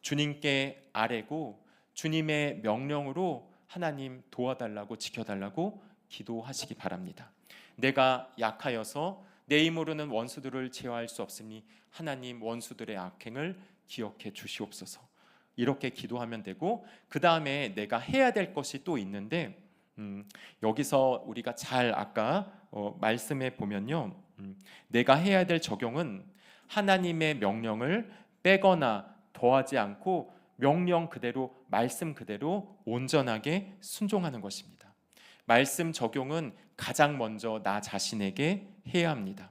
주님께 아뢰고 주님의 명령으로 하나님 도와달라고 지켜달라고 기도하시기 바랍니다. 내가 약하여서 내 힘으로는 원수들을 제어할 수 없으니 하나님 원수들의 악행을 기억해 주시옵소서. 이렇게 기도하면 되고 그 다음에 내가 해야 될 것이 또 있는데 여기서 우리가 잘 아까 말씀에 보면요, 내가 해야 될 적용은 하나님의 명령을 빼거나 더하지 않고 명령 그대로, 말씀 그대로 온전하게 순종하는 것입니다. 말씀 적용은 가장 먼저 나 자신에게 해야 합니다.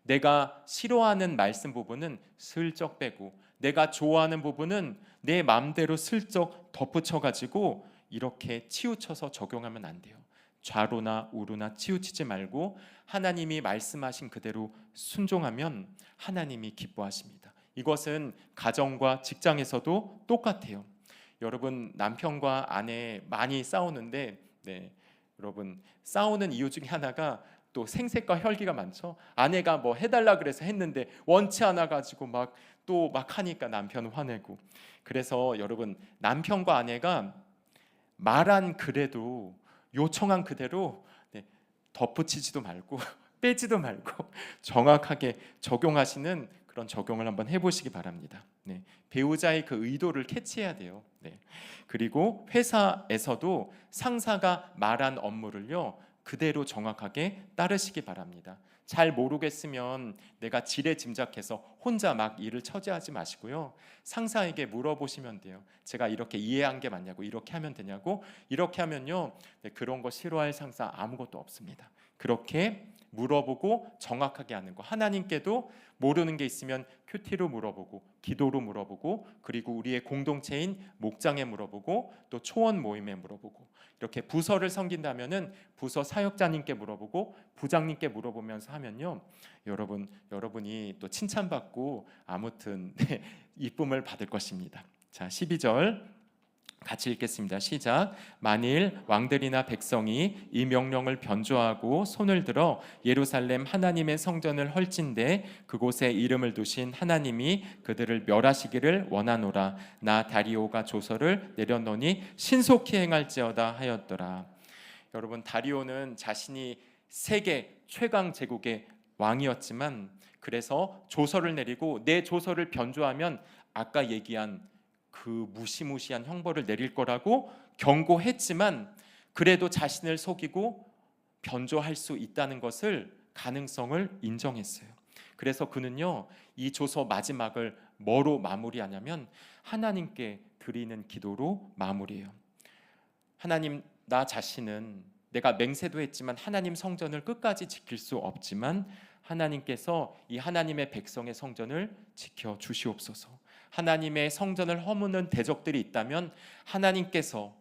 내가 싫어하는 말씀 부분은 슬쩍 빼고, 내가 좋아하는 부분은 내 마음대로 슬쩍 덧붙여가지고 이렇게 치우쳐서 적용하면 안 돼요. 좌로나 우로나 치우치지 말고 하나님이 말씀하신 그대로 순종하면 하나님이 기뻐하십니다. 이것은 가정과 직장에서도 똑같아요. 여러분, 남편과 아내 많이 싸우는데, 여러분, 싸우는 이유 중에 하나가 또 생색과 혈기가 많죠. 아내가 뭐 해달라 그래서 했는데 원치 않아 가지고 막 하니까 남편 화내고. 그래서 여러분, 남편과 아내가 말한 그래도 요청한 그대로 덧붙이지도 말고 빼지도 말고 정확하게 적용하시는 그런 적용을 한번 해보시기 바랍니다. 배우자의 그 의도를 캐치해야 돼요. 그리고 회사에서도 상사가 말한 업무를요 그대로 정확하게 따르시기 바랍니다. 잘 모르겠으면 내가 지레짐작해서 혼자 막 일을 처지하지 마시고요. 상사에게 물어보시면 돼요. 제가 이렇게 이해한 게 맞냐고, 이렇게 하면 되냐고. 이렇게 하면요, 그런 거 싫어할 상사 아무것도 없습니다. 그렇게 물어보고 정확하게 하는 거. 하나님께도 모르는 게 있으면 큐티로 물어보고, 기도로 물어보고, 그리고 우리의 공동체인 목장에 물어보고, 또 초원 모임에 물어보고, 이렇게 부서를 섬긴다면은 부서 사역자님께 물어보고 부장님께 물어보면서 하면요, 여러분이 또 칭찬받고 아무튼 이쁨을 받을 것입니다. 자, 12절 같이 읽겠습니다. 시작. 만일 왕들이나 백성이 이 명령을 변조하고 손을 들어 예루살렘 하나님의 성전을 헐진대 그곳에 이름을 두신 하나님이 그들을 멸하시기를 원하노라. 나 다리오가 조서를 내렸노니 신속히 행할지어다 하였더라. 여러분, 다리오는 자신이 세계 최강 제국의 왕이었지만, 그래서 조서를 내리고 내 조서를 변조하면 아까 얘기한 그 무시무시한 형벌을 내릴 거라고 경고했지만, 그래도 자신을 속이고 변조할 수 있다는 것을, 가능성을 인정했어요. 그래서 그는요, 이 조서 마지막을 뭐로 마무리하냐면 하나님께 드리는 기도로 마무리해요. 하나님, 나 자신은 내가 맹세도 했지만 하나님 성전을 끝까지 지킬 수 없지만 하나님께서 이 하나님의 백성의 성전을 지켜 주시옵소서. 하나님의 성전을 허무는 대적들이 있다면 하나님께서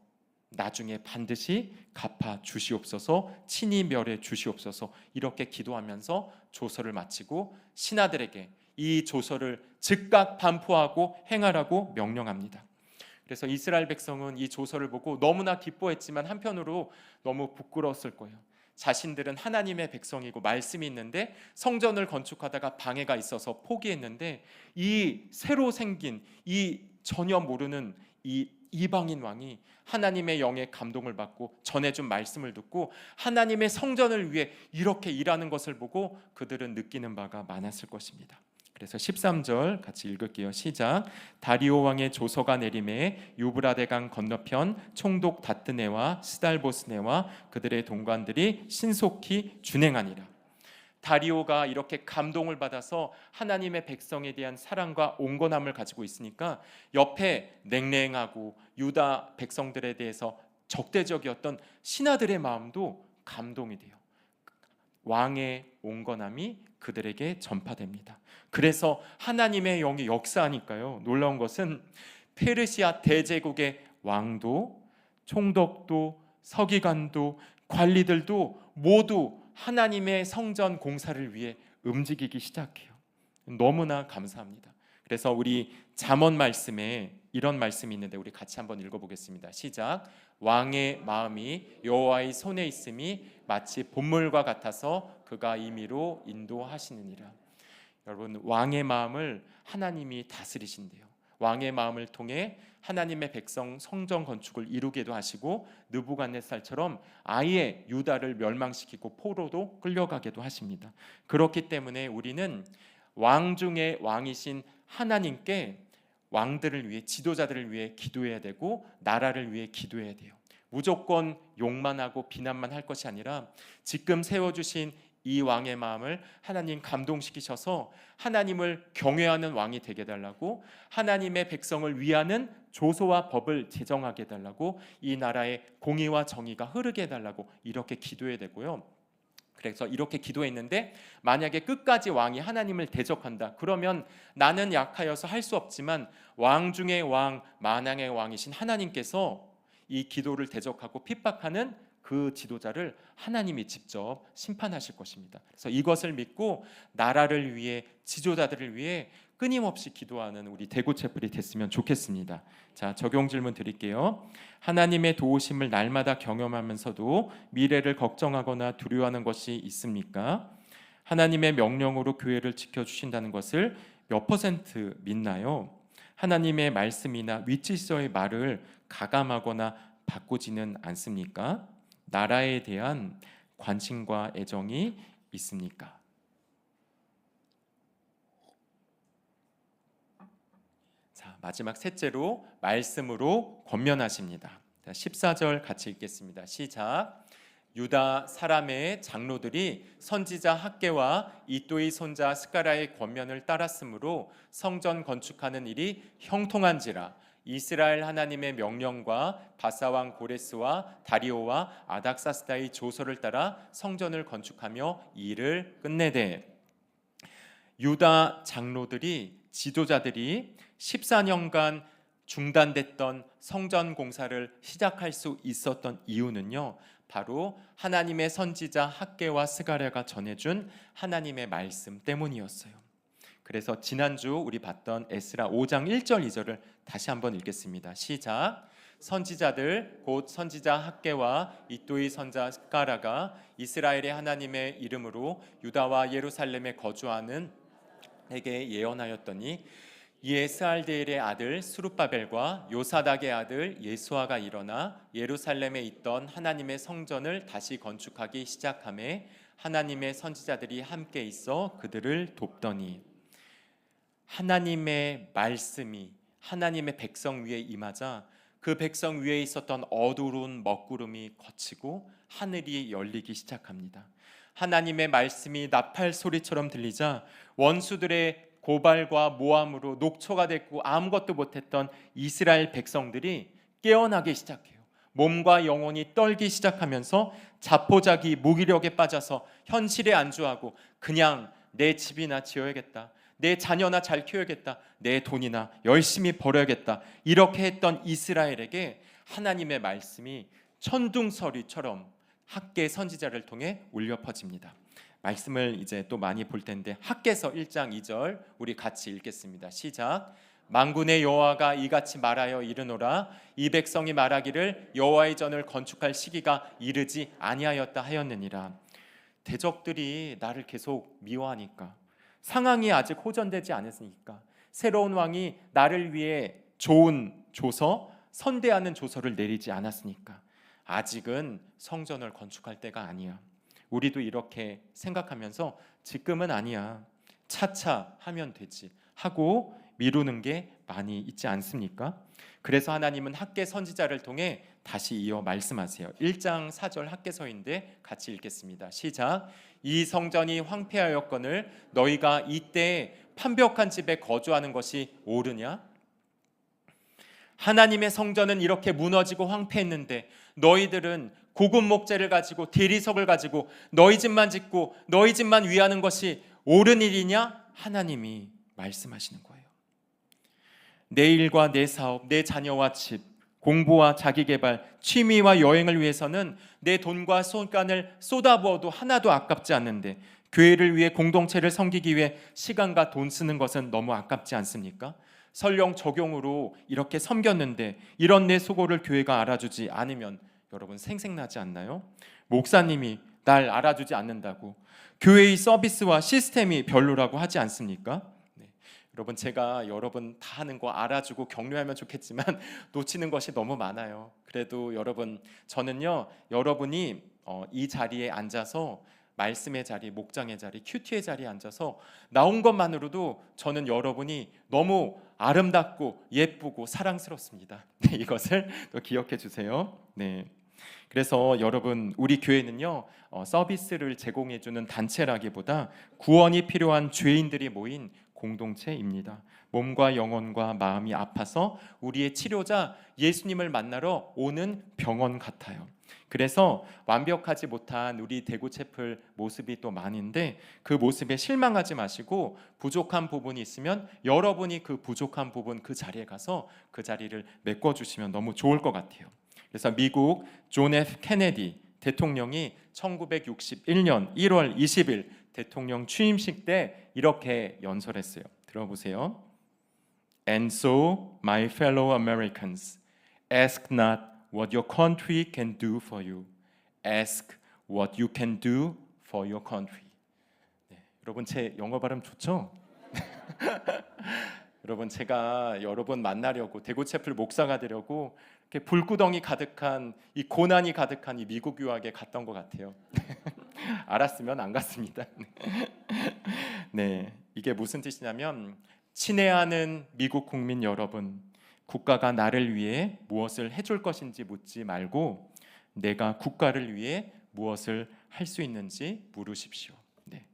나중에 반드시 갚아 주시옵소서, 친히 멸해 주시옵소서. 이렇게 기도하면서 조서를 마치고 신하들에게 이 조서를 즉각 반포하고 행하라고 명령합니다. 그래서 이스라엘 백성은 이 조서를 보고 너무나 기뻐했지만 한편으로 너무 부끄러웠을 거예요. 자신들은 하나님의 백성이고 말씀이 있는데 성전을 건축하다가 방해가 있어서 포기했는데, 이 새로 생긴 이 전혀 모르는 이 이방인 왕이 하나님의 영의 감동을 받고 전해준 말씀을 듣고 하나님의 성전을 위해 이렇게 일하는 것을 보고 그들은 느끼는 바가 많았을 것입니다. 그래서 13절 같이 읽을게요. 시작. 다리오 왕의 조서가 내림에 유브라데강 건너편 총독 다뜨네와 스달보스네와 그들의 동관들이 신속히 준행하니라. 다리오가 이렇게 감동을 받아서 하나님의 백성에 대한 사랑과 온건함을 가지고 있으니까 옆에 냉랭하고 유다 백성들에 대해서 적대적이었던 신하들의 마음도 감동이 돼요. 왕의 온건함이 그들에게 전파됩니다. 그래서 하나님의 영이 역사하니까요, 놀라운 것은 페르시아 대제국의 왕도, 총독도, 서기관도, 관리들도 모두 하나님의 성전 공사를 위해 움직이기 시작해요. 너무나 감사합니다. 그래서 우리 잠언 말씀에 이런 말씀이 있는데 우리 같이 한번 읽어보겠습니다. 시작. 왕의 마음이 여호와의 손에 있음이 마치 봇물과 같아서 그가 임의로 인도하시느니라. 여러분, 왕의 마음을 하나님이 다스리신대요. 왕의 마음을 통해 하나님의 백성 성전 건축을 이루게도 하시고 느부갓네살처럼 아예 유다를 멸망시키고 포로도 끌려가게도 하십니다. 그렇기 때문에 우리는 왕 중에 왕이신 하나님께 왕들을 위해, 지도자들을 위해 기도해야 되고 나라를 위해 기도해야 돼요. 무조건 욕만 하고 비난만 할 것이 아니라 지금 세워주신 이 왕의 마음을 하나님 감동시키셔서 하나님을 경외하는 왕이 되게 해달라고, 하나님의 백성을 위하는 조서와 법을 제정하게 해달라고, 이 나라에 공의와 정의가 흐르게 해달라고 이렇게 기도해야 되고요. 그래서 이렇게 기도했는데 만약에 끝까지 왕이 하나님을 대적한다, 그러면 나는 약하여서 할 수 없지만 왕 중의 왕, 만왕의 왕이신 하나님께서 이 기도를 대적하고 핍박하는 그 지도자를 하나님이 직접 심판하실 것입니다. 그래서 이것을 믿고 나라를 위해, 지도자들을 위해 끊임없이 기도하는 우리 대구채플이 됐으면 좋겠습니다. 자, 적용 질문 드릴게요. 하나님의 도우심을 날마다 경험하면서도 미래를 걱정하거나 두려워하는 것이 있습니까? 하나님의 명령으로 교회를 지켜주신다는 것을 몇 퍼센트 믿나요? 하나님의 말씀이나 위치서의 말을 가감하거나 바꾸지는 않습니까? 나라에 대한 관심과 애정이 있습니까? 자, 마지막 셋째로 말씀으로 권면하십니다. 14절 같이 읽겠습니다. 시작. 유다 사람의 장로들이 선지자 학개와 이또의 손자 스가랴의 권면을 따랐으므로 성전 건축하는 일이 형통한지라. 이스라엘 하나님의 명령과 바사왕 고레스와 다리오와 아닥사스다의 조서를 따라 성전을 건축하며 일을 끝내되. 유다 장로들이, 지도자들이 14년간 중단됐던 성전 공사를 시작할 수 있었던 이유는요, 바로 하나님의 선지자 학개와 스가랴가 전해준 하나님의 말씀 때문이었어요. 그래서 지난주 우리 봤던 에스라 5장 1절 2절을 다시 한번 읽겠습니다. 시작. 선지자들 곧 선지자 학개와 이또의 선자 스가랴가 이스라엘의 하나님의 이름으로 유다와 예루살렘에 거주하는 에게 예언하였더니, 이에 스알데엘의 아들 스룹바벨과 요사닥의 아들 예수아가 일어나 예루살렘에 있던 하나님의 성전을 다시 건축하기 시작하매 하나님의 선지자들이 함께 있어 그들을 돕더니. 하나님의 말씀이 하나님의 백성 위에 임하자 그 백성 위에 있었던 어두운 먹구름이 걷히고 하늘이 열리기 시작합니다. 하나님의 말씀이 나팔 소리처럼 들리자 원수들의 고발과 모함으로 녹초가 됐고 아무것도 못했던 이스라엘 백성들이 깨어나기 시작해요. 몸과 영혼이 떨기 시작하면서 자포자기 무기력에 빠져서 현실에 안주하고 그냥 내 집이나 지어야겠다, 내 자녀나 잘 키워야겠다, 내 돈이나 열심히 벌어야겠다, 이렇게 했던 이스라엘에게 하나님의 말씀이 천둥서리처럼 학개 선지자를 통해 울려 퍼집니다. 말씀을 이제 또 많이 볼 텐데 학개서 1장 2절 우리 같이 읽겠습니다. 시작. 만군의 여호와가 이같이 말하여 이르노라. 이 백성이 말하기를 여호와의 전을 건축할 시기가 이르지 아니하였다 하였느니라. 대적들이 나를 계속 미워하니까, 상황이 아직 호전되지 않았으니까, 새로운 왕이 나를 위해 좋은 조서, 선대하는 조서를 내리지 않았으니까 아직은 성전을 건축할 때가 아니야. 우리도 이렇게 생각하면서 지금은 아니야, 차차 하면 되지 하고 미루는 게 많이 있지 않습니까? 그래서 하나님은 학개 선지자를 통해 다시 이어 말씀하세요. 1장 4절 학개서인데 같이 읽겠습니다. 시작. 이 성전이 황폐하였거늘 너희가 이때 판벽한 집에 거주하는 것이 옳으냐? 하나님의 성전은 이렇게 무너지고 황폐했는데 너희들은 고급 목재를 가지고 대리석을 가지고 너희 집만 짓고 너희 집만 위하는 것이 옳은 일이냐? 하나님이 말씀하시는 거예요. 내 일과 내 사업, 내 자녀와 집, 공부와 자기개발, 취미와 여행을 위해서는 내 돈과 시간을 쏟아부어도 하나도 아깝지 않는데 교회를 위해, 공동체를 섬기기 위해 시간과 돈 쓰는 것은 너무 아깝지 않습니까? 설령 적용으로 이렇게 섬겼는데 이런 내 수고를 교회가 알아주지 않으면 여러분 생색나지 않나요? 목사님이 날 알아주지 않는다고, 교회의 서비스와 시스템이 별로라고 하지 않습니까? 네. 여러분, 제가 여러분 다 하는 거 알아주고 격려하면 좋겠지만 놓치는 것이 너무 많아요. 그래도 여러분, 저는요, 여러분이 이 자리에 앉아서, 말씀의 자리, 목장의 자리, 큐티의 자리에 앉아서 나온 것만으로도 저는 여러분이 너무 아름답고 예쁘고 사랑스럽습니다. 네, 이것을 또 기억해 주세요. 네. 그래서 여러분, 우리 교회는요, 서비스를 제공해주는 단체라기보다 구원이 필요한 죄인들이 모인 공동체입니다. 몸과 영혼과 마음이 아파서 우리의 치료자 예수님을 만나러 오는 병원 같아요. 그래서 완벽하지 못한 우리 대구채플 모습이 또 많은데, 그 모습에 실망하지 마시고 부족한 부분이 있으면 여러분이 그 부족한 부분 그 자리에 가서 그 자리를 메꿔주시면 너무 좋을 것 같아요. 그래서 미국 존 F 케네디 대통령이 1961년 1월 20일 대통령 취임식 때 이렇게 연설했어요. 들어보세요. And so, my fellow Americans, ask not what your country can do for you. Ask what you can do for your country. 네, 여러분 제 영어 발음 좋죠? 여러분, 제가 여러분 만나려고 대구채플 목사가 되려고 이렇게 불구덩이 가득한 이 고난이 가득한 이 미국 유학에 갔던 것 같아요. 알았으면 안 갔습니다. 네, 이게 무슨 뜻이냐면, 친애하는 미국 국민 여러분, 국가가 나를 위해 무엇을 해줄 것인지 묻지 말고 내가 국가를 위해 무엇을 할 수 있는지 물으십시오. 네,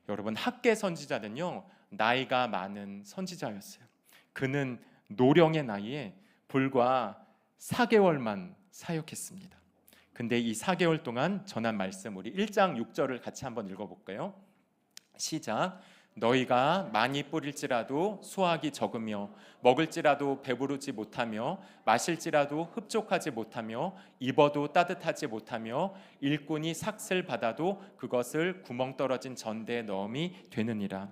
여러분, 학계 선지자는요, 나이가 많은 선지자였어요. 그는 노령의 나이에 불과 4개월만 사역했습니다. 근데 이 4개월 동안 전한 말씀, 우리 1장 6절을 같이 한번 읽어볼까요? 시작. 너희가 많이 뿌릴지라도 수확이 적으며 먹을지라도 배부르지 못하며 마실지라도 흡족하지 못하며 입어도 따뜻하지 못하며 일꾼이 삭슬 받아도 그것을 구멍 떨어진 전대에 넣음이 되느니라.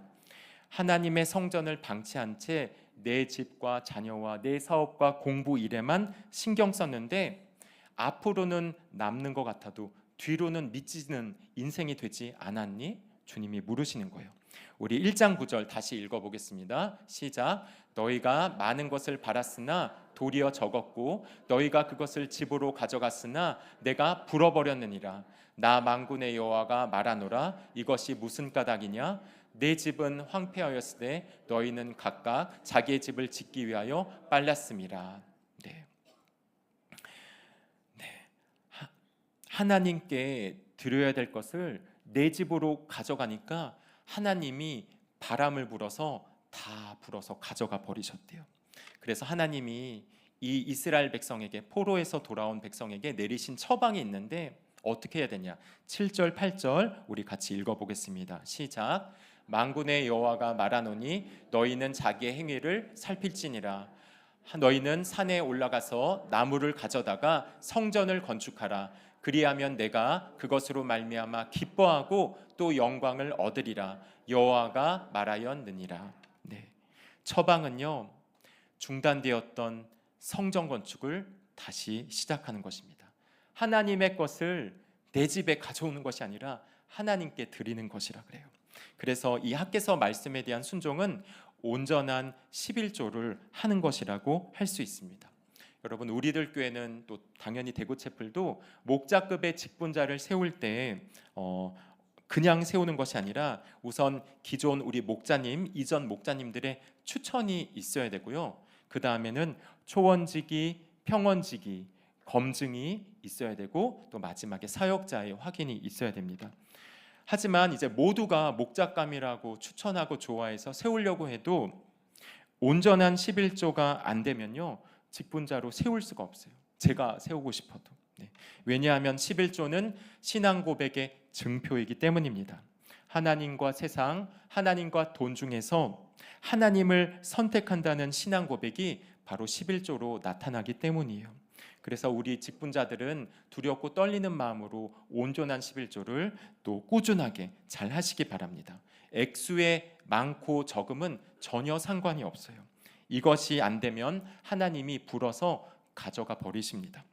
하나님의 성전을 방치한 채 내 집과 자녀와 내 사업과 공부 일에만 신경 썼는데 앞으로는 남는 것 같아도 뒤로는 미치는 인생이 되지 않았니? 주님이 물으시는 거예요. 우리 1장 9절 다시 읽어보겠습니다. 시작. 너희가 많은 것을 바랐으나 도리어 적었고 너희가 그것을 집으로 가져갔으나 내가 불어버렸느니라. 나 만군의 여호와가 말하노라. 이것이 무슨 까닭이냐? 내 집은 황폐하였으되 너희는 각각 자기의 집을 짓기 위하여 빨랐음이라. 네. 하나님께 드려야 될 것을 내 집으로 가져가니까 하나님이 바람을 불어서 다 불어서 가져가 버리셨대요. 그래서 하나님이 이 이스라엘 백성에게, 포로에서 돌아온 백성에게 내리신 처방이 있는데 어떻게 해야 되냐? 7절 8절 우리 같이 읽어보겠습니다. 시작. 만군의 여호와가 말하노니 너희는 자기의 행위를 살필지니라. 너희는 산에 올라가서 나무를 가져다가 성전을 건축하라. 그리하면 내가 그것으로 말미암아 기뻐하고 또 영광을 얻으리라. 여호와가 말하였느니라. 네, 처방은요, 중단되었던 성전 건축을 다시 시작하는 것입니다. 하나님의 것을 내 집에 가져오는 것이 아니라 하나님께 드리는 것이라 그래요. 그래서 이 학개서 말씀에 대한 순종은 온전한 11조를 하는 것이라고 할 수 있습니다. 여러분, 우리들 교회는 또 당연히 대구채플도 목자급의 직분자를 세울 때 그냥 세우는 것이 아니라 우선 기존 우리 목자님, 이전 목자님들의 추천이 있어야 되고요. 그 다음에는 초원직이, 평원직이, 검증이 있어야 되고 또 마지막에 사역자의 확인이 있어야 됩니다. 하지만 이제 모두가 목자감이라고 추천하고 좋아해서 세우려고 해도 온전한 11조가 안 되면요, 직분자로 세울 수가 없어요. 제가 세우고 싶어도. 네. 왜냐하면 11조는 신앙 고백의 증표이기 때문입니다. 하나님과 세상, 하나님과 돈 중에서 하나님을 선택한다는 신앙 고백이 바로 11조로 나타나기 때문이에요. 그래서 우리 직분자들은 두렵고 떨리는 마음으로 온전한 11조를 또 꾸준하게 잘 하시기 바랍니다. 액수의 많고 적음은 전혀 상관이 없어요. 이것이 안 되면 하나님이 불어서 가져가 버리십니다.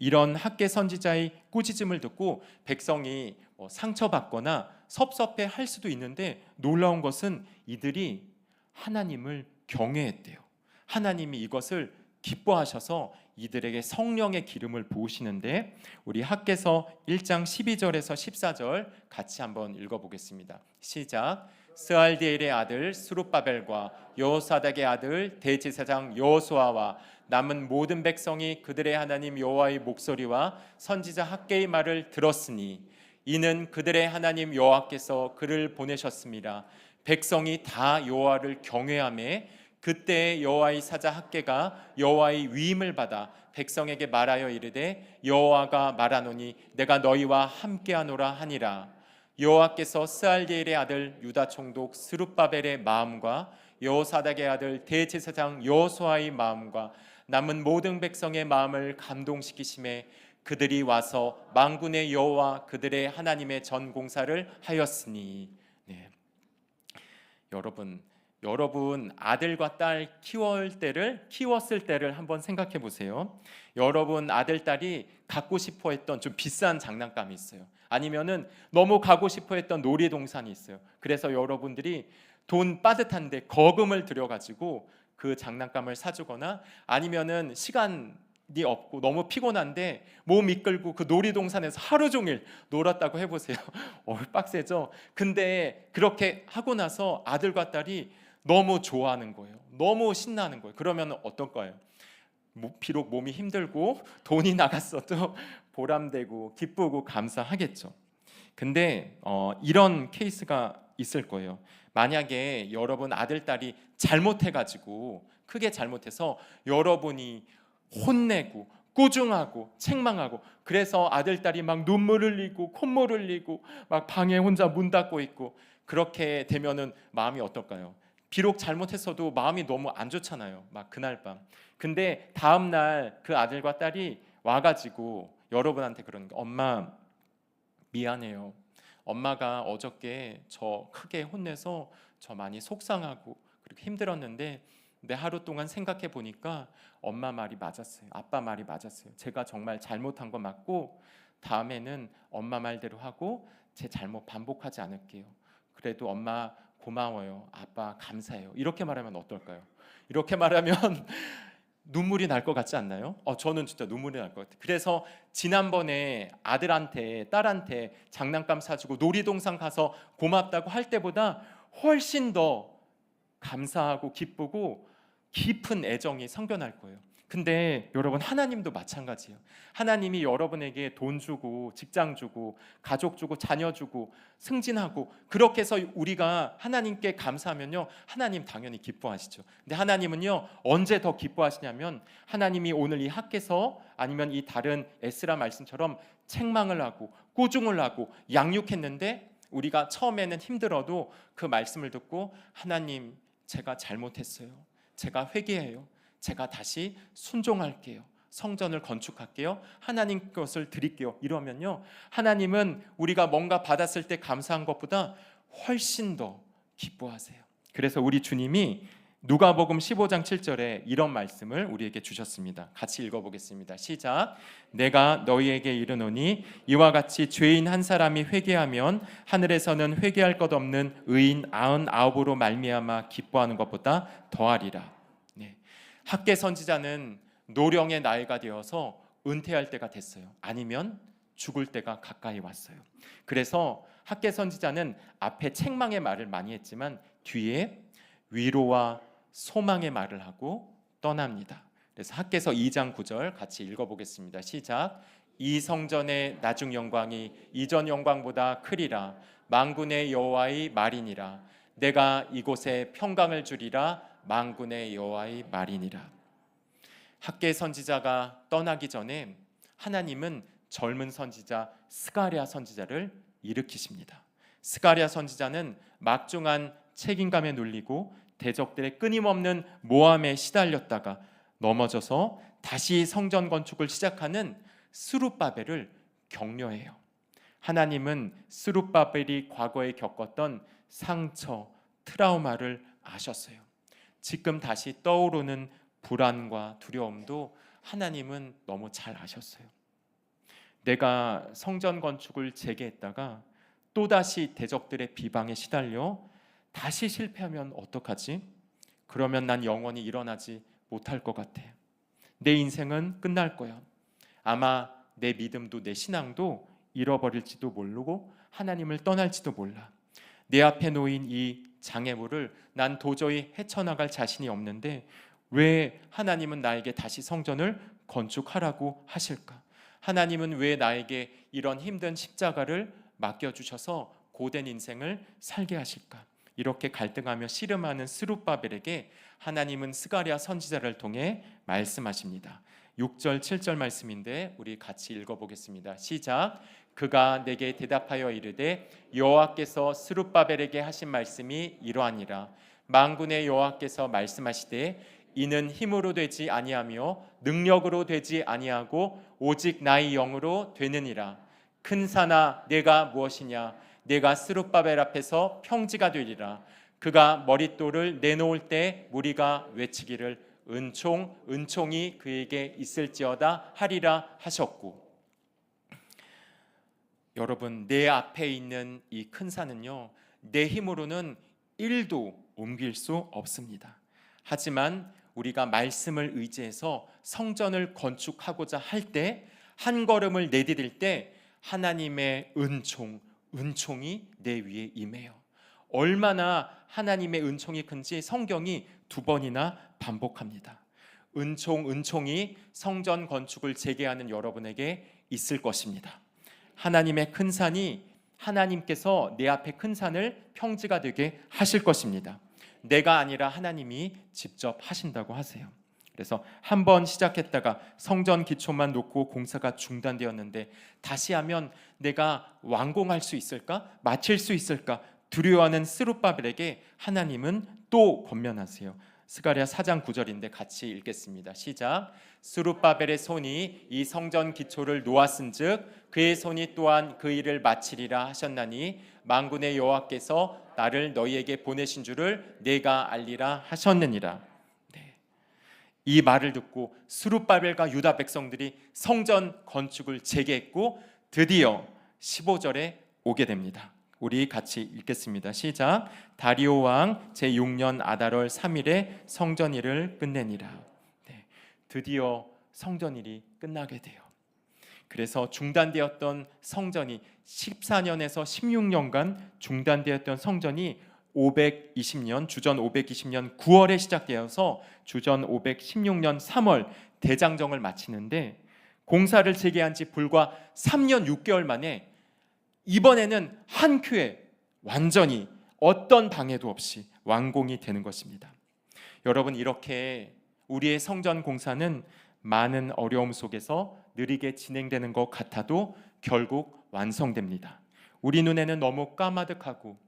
이런 학개 선지자의 꾸짖음을 듣고 백성이 상처받거나 섭섭해 할 수도 있는데 놀라운 것은 이들이 하나님을 경외했대요. 하나님이 이것을 기뻐하셔서 이들에게 성령의 기름을 부으시는데, 우리 학개서 1장 12절에서 14절 같이 한번 읽어보겠습니다. 시작. 스알디엘의 아들 스룹바벨과 여호사닥의 아들 대제사장 여호수아와 남은 모든 백성이 그들의 하나님 여호와의 목소리와 선지자 학개의 말을 들었으니 이는 그들의 하나님 여호와께서 그를 보내셨습니다. 백성이 다 여호와를 경외하매 그때 여호와의 사자 학개가 여호와의 위임을 받아 백성에게 말하여 이르되 여호와가 말하노니 내가 너희와 함께하노라 하니라. 여호와께서 스알디엘의 아들 유다 총독 스룹바벨의 마음과 여호사닥의 아들 대제사장 여호수아의 마음과 남은 모든 백성의 마음을 감동시키심에 그들이 와서 만군의 여호와 그들의 하나님의 전 공사를 하였으니. 네. 여러분 아들과 딸 키웠을 때를 한번 생각해 보세요. 여러분 아들 딸이 갖고 싶어 했던 좀 비싼 장난감이 있어요. 아니면은 너무 가고 싶어 했던 놀이동산이 있어요. 그래서 여러분들이 돈 빠듯한데 거금을 들여 가지고 그 장난감을 사주거나, 아니면은 시간이 없고 너무 피곤한데 몸 이끌고 그 놀이동산에서 하루 종일 놀았다고 해보세요. 빡세죠. 근데 그렇게 하고 나서 아들과 딸이 너무 좋아하는 거예요. 너무 신나는 거예요. 그러면 어떨까요? 비록 몸이 힘들고 돈이 나갔어도 보람되고 기쁘고 감사하겠죠. 근데 이런 케이스가 있을 거예요. 만약에 여러분 아들 딸이 잘못해가지고 크게 잘못해서 여러분이 혼내고 꾸중하고 책망하고, 그래서 아들 딸이 막 눈물 흘리고 콧물 흘리고 막 방에 혼자 문 닫고 있고, 그렇게 되면은 마음이 어떨까요? 비록 잘못했어도 마음이 너무 안 좋잖아요. 막 그날 밤. 근데 다음 날 그 아들과 딸이 와가지고 여러분한테 그러는 거예요. 엄마 미안해요. 엄마가 어저께 저 크게 혼내서 저 많이 속상하고 그렇게 힘들었는데, 근데 하루 동안 생각해 보니까 엄마 말이 맞았어요. 아빠 말이 맞았어요. 제가 정말 잘못한 거 맞고 다음에는 엄마 말대로 하고 제 잘못 반복하지 않을게요. 그래도 엄마 고마워요. 아빠 감사해요. 이렇게 말하면 어떨까요? 이렇게 말하면 눈물이 날 것 같지 않나요? 저는 진짜 눈물이 날 것 같아요. 그래서 지난번에 아들한테 딸한테 장난감 사주고 놀이동산 가서 고맙다고 할 때보다 훨씬 더 감사하고 기쁘고 깊은 애정이 생겨날 거예요. 근데 여러분 하나님도 마찬가지예요. 하나님이 여러분에게 돈 주고 직장 주고 가족 주고 자녀 주고 승진하고, 그렇게 해서 우리가 하나님께 감사하면요, 하나님 당연히 기뻐하시죠. 근데 하나님은요 언제 더 기뻐하시냐면, 하나님이 오늘 이 학개서 아니면 이 다른 에스라 말씀처럼 책망을 하고 꾸중을 하고 양육했는데, 우리가 처음에는 힘들어도 그 말씀을 듣고 하나님 제가 잘못했어요. 제가 회개해요. 제가 다시 순종할게요. 성전을 건축할게요. 하나님 것을 드릴게요. 이러면요, 하나님은 우리가 뭔가 받았을 때 감사한 것보다 훨씬 더 기뻐하세요. 그래서 우리 주님이 누가복음 15장 7절에 이런 말씀을 우리에게 주셨습니다. 같이 읽어보겠습니다. 시작. 내가 너희에게 이르노니 이와 같이 죄인 한 사람이 회개하면 하늘에서는 회개할 것 없는 의인 99으로 말미암아 기뻐하는 것보다 더하리라. 네. 학개 선지자는 노령의 나이가 되어서 은퇴할 때가 됐어요. 아니면 죽을 때가 가까이 왔어요. 그래서 학개 선지자는 앞에 책망의 말을 많이 했지만 뒤에 위로와 소망의 말을 하고 떠납니다. 그래서 학개서 2장 9절 같이 읽어보겠습니다. 시작. 이 성전의 나중 영광이 이전 영광보다 크리라. 만군의 여호와의 말이니라. 내가 이곳에 평강을 주리라. 만군의 여호와의 말이니라. 학개 선지자가 떠나기 전에 하나님은 젊은 선지자 스가랴 선지자를 일으키십니다. 스가랴 선지자는 막중한 책임감에 눌리고 대적들의 끊임없는 모함에 시달렸다가 넘어져서 다시 성전 건축을 시작하는 스룹바벨을 격려해요. 하나님은 스룹바벨이 과거에 겪었던 상처, 트라우마를 아셨어요. 지금 다시 떠오르는 불안과 두려움도 하나님은 너무 잘 아셨어요. 내가 성전 건축을 재개했다가 또다시 대적들의 비방에 시달려 다시 실패하면 어떡하지? 그러면 난 영원히 일어나지 못할 것 같아. 내 인생은 끝날 거야. 아마 내 믿음도 내 신앙도 잃어버릴지도 모르고 하나님을 떠날지도 몰라. 내 앞에 놓인 이 장애물을 난 도저히 헤쳐나갈 자신이 없는데 왜 하나님은 나에게 다시 성전을 건축하라고 하실까? 하나님은 왜 나에게 이런 힘든 십자가를 맡겨주셔서 고된 인생을 살게 하실까? 이렇게 갈등하며 씨름하는 스룹바벨에게 하나님은 스가랴 선지자를 통해 말씀하십니다. 6절 7절 말씀인데 우리 같이 읽어보겠습니다. 시작. 그가 내게 대답하여 이르되 여호와께서 스룹바벨에게 하신 말씀이 이러하니라. 만군의 여호와께서 말씀하시되 이는 힘으로 되지 아니하며 능력으로 되지 아니하고 오직 나의 영으로 되느니라. 큰 산아 내가 무엇이냐? 내가 스룹바벨 앞에서 평지가 되리라. 그가 머릿돌을 내놓을 때 무리가 외치기를 은총 은총이 그에게 있을지어다 하리라 하셨고. 여러분, 내 앞에 있는 이 큰 산은요, 내 힘으로는 1도 옮길 수 없습니다. 하지만 우리가 말씀을 의지해서 성전을 건축하고자 할 때, 한 걸음을 내디딜 때 하나님의 은총이 내 위에 임해요. 얼마나 하나님의 은총이 큰지 성경이 2번이나 반복합니다. 은총이 성전 건축을 재개하는 여러분에게 있을 것입니다. 하나님의 큰 산이 하나님께서 내 앞에 큰 산을 평지가 되게 하실 것입니다. 내가 아니라 하나님이 직접 하신다고 하세요. 그래서 한번 시작했다가 성전 기초만 놓고 공사가 중단되었는데 다시 하면 내가 완공할 수 있을까? 마칠 수 있을까? 두려워하는 스룹바벨에게 하나님은 또 권면하세요. 스가랴 4장 9절인데 같이 읽겠습니다. 시작. 스룹바벨의 손이 이 성전 기초를 놓았은즉 그의 손이 또한 그 일을 마치리라 하셨나니 만군의 여호와께서 나를 너희에게 보내신 줄을 내가 알리라 하셨느니라. 네. 이 말을 듣고 스룹바벨과 유다 백성들이 성전 건축을 재개했고 드디어 15절에 오게 됩니다. 우리 같이 읽겠습니다. 시작. 다리오 왕 제6년 아달월 3일에 성전일을 끝내니라. 네, 드디어 성전일이 끝나게 돼요. 그래서 중단되었던 성전이 14년에서 16년간 중단되었던 성전이 520년 주전 520년 9월에 시작되어서 주전 516년 3월 대장정을 마치는데 공사를 재개한 지 불과 3년 6개월 만에 이번에는 한 큐에 완전히 어떤 방해도 없이 완공이 되는 것입니다. 여러분, 이렇게 우리의 성전 공사는 많은 어려움 속에서 느리게 진행되는 것 같아도 결국 완성됩니다. 우리 눈에는 너무 까마득하고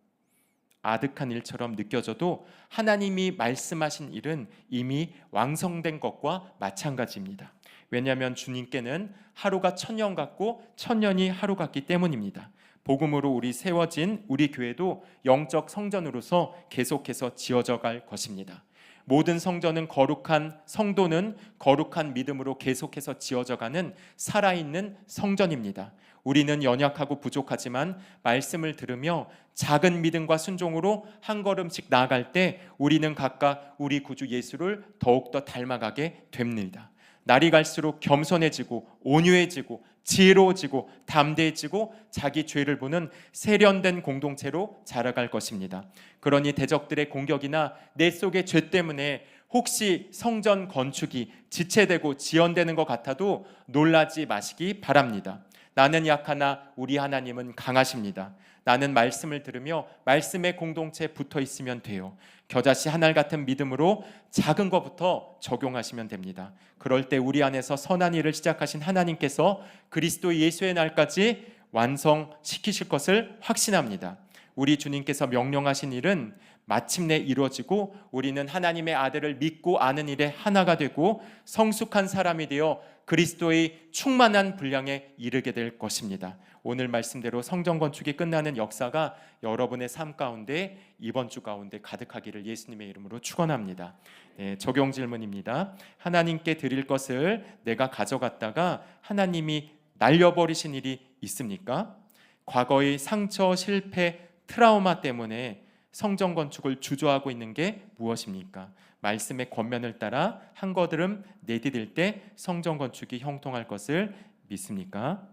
아득한 일처럼 느껴져도 하나님이 말씀하신 일은 이미 완성된 것과 마찬가지입니다. 왜냐하면 주님께는 하루가 1000년 같고 1000년이 하루 같기 때문입니다. 복음으로 우리 세워진 우리 교회도 영적 성전으로서 계속해서 지어져 갈 것입니다. 모든 성전은 거룩한 성도는 거룩한 믿음으로 계속해서 지어져 가는 살아있는 성전입니다. 우리는 연약하고 부족하지만 말씀을 들으며 작은 믿음과 순종으로 한 걸음씩 나아갈 때 우리는 각각 우리 구주 예수를 더욱더 닮아가게 됩니다. 날이 갈수록 겸손해지고 온유해지고 지혜로워지고 담대해지고 자기 죄를 보는 세련된 공동체로 자라갈 것입니다. 그러니 대적들의 공격이나 내 속의 죄 때문에 혹시 성전 건축이 지체되고 지연되는 것 같아도 놀라지 마시기 바랍니다. 나는 약하나 우리 하나님은 강하십니다. 나는 말씀을 들으며 말씀의 공동체에 붙어 있으면 돼요. 겨자씨 한 알 같은 믿음으로 작은 것부터 적용하시면 됩니다. 그럴 때 우리 안에서 선한 일을 시작하신 하나님께서 그리스도 예수의 날까지 완성시키실 것을 확신합니다. 우리 주님께서 명령하신 일은 마침내 이루어지고 우리는 하나님의 아들을 믿고 아는 일에 하나가 되고 성숙한 사람이 되어 그리스도의 충만한 분량에 이르게 될 것입니다. 오늘 말씀대로 성전 건축이 끝나는 역사가 여러분의 삶 가운데 이번 주 가운데 가득하기를 예수님의 이름으로 축원합니다. 네, 적용 질문입니다. 하나님께 드릴 것을 내가 가져갔다가 하나님이 날려버리신 일이 있습니까? 과거의 상처, 실패, 트라우마 때문에 성전 건축을 주저하고 있는 게 무엇입니까? 말씀의 권면을 따라 한 걸음 내디딜 때 성전 건축이 형통할 것을 믿습니까?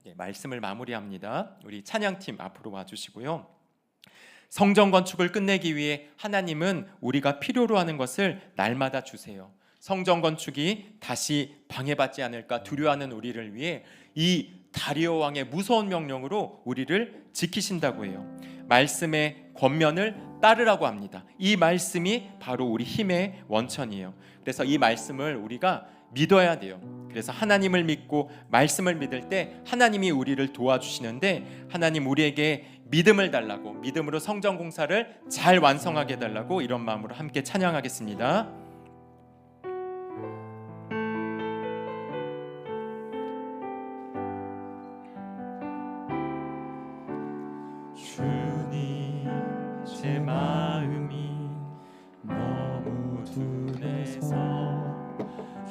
네, 말씀을 마무리합니다. 우리 찬양팀 앞으로 와주시고요. 성전 건축을 끝내기 위해 하나님은 우리가 필요로 하는 것을 날마다 주세요. 성전 건축이 다시 방해받지 않을까 두려워하는 우리를 위해 이 다리오 왕의 무서운 명령으로 우리를 지키신다고 해요. 말씀의 권면을 따르라고 합니다. 이 말씀이 바로 우리 힘의 원천이에요. 그래서 이 말씀을 우리가 믿어야 돼요. 그래서 하나님을 믿고 말씀을 믿을 때 하나님이 우리를 도와주시는데, 하나님 우리에게 믿음을 달라고, 믿음으로 성전 공사를 잘 완성하게 해달라고 이런 마음으로 함께 찬양하겠습니다. 주님, 제 마음이 너무 둔해서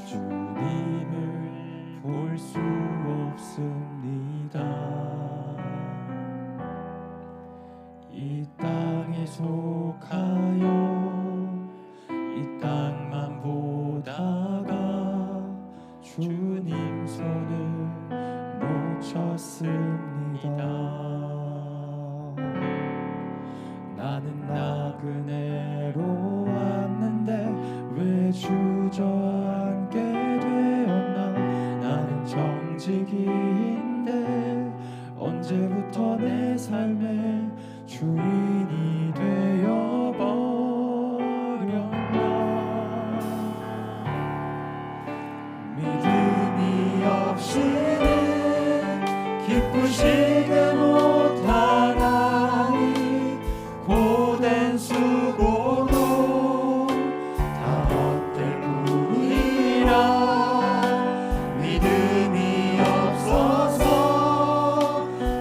주님을 볼 수 없습니다. 이 땅에 속하여 이 땅만 보다가 주님 손을 놓쳤습니다. 나는 나그네로 왔는데 왜 주저앉게 되었나. 나는 정직인데 언제부터 내 삶의 주인이 되어버렸나. 믿음이 없이는 기쁘시게 못하나니 고된 수고도 다 헛될 뿐이라. 믿음이 없어서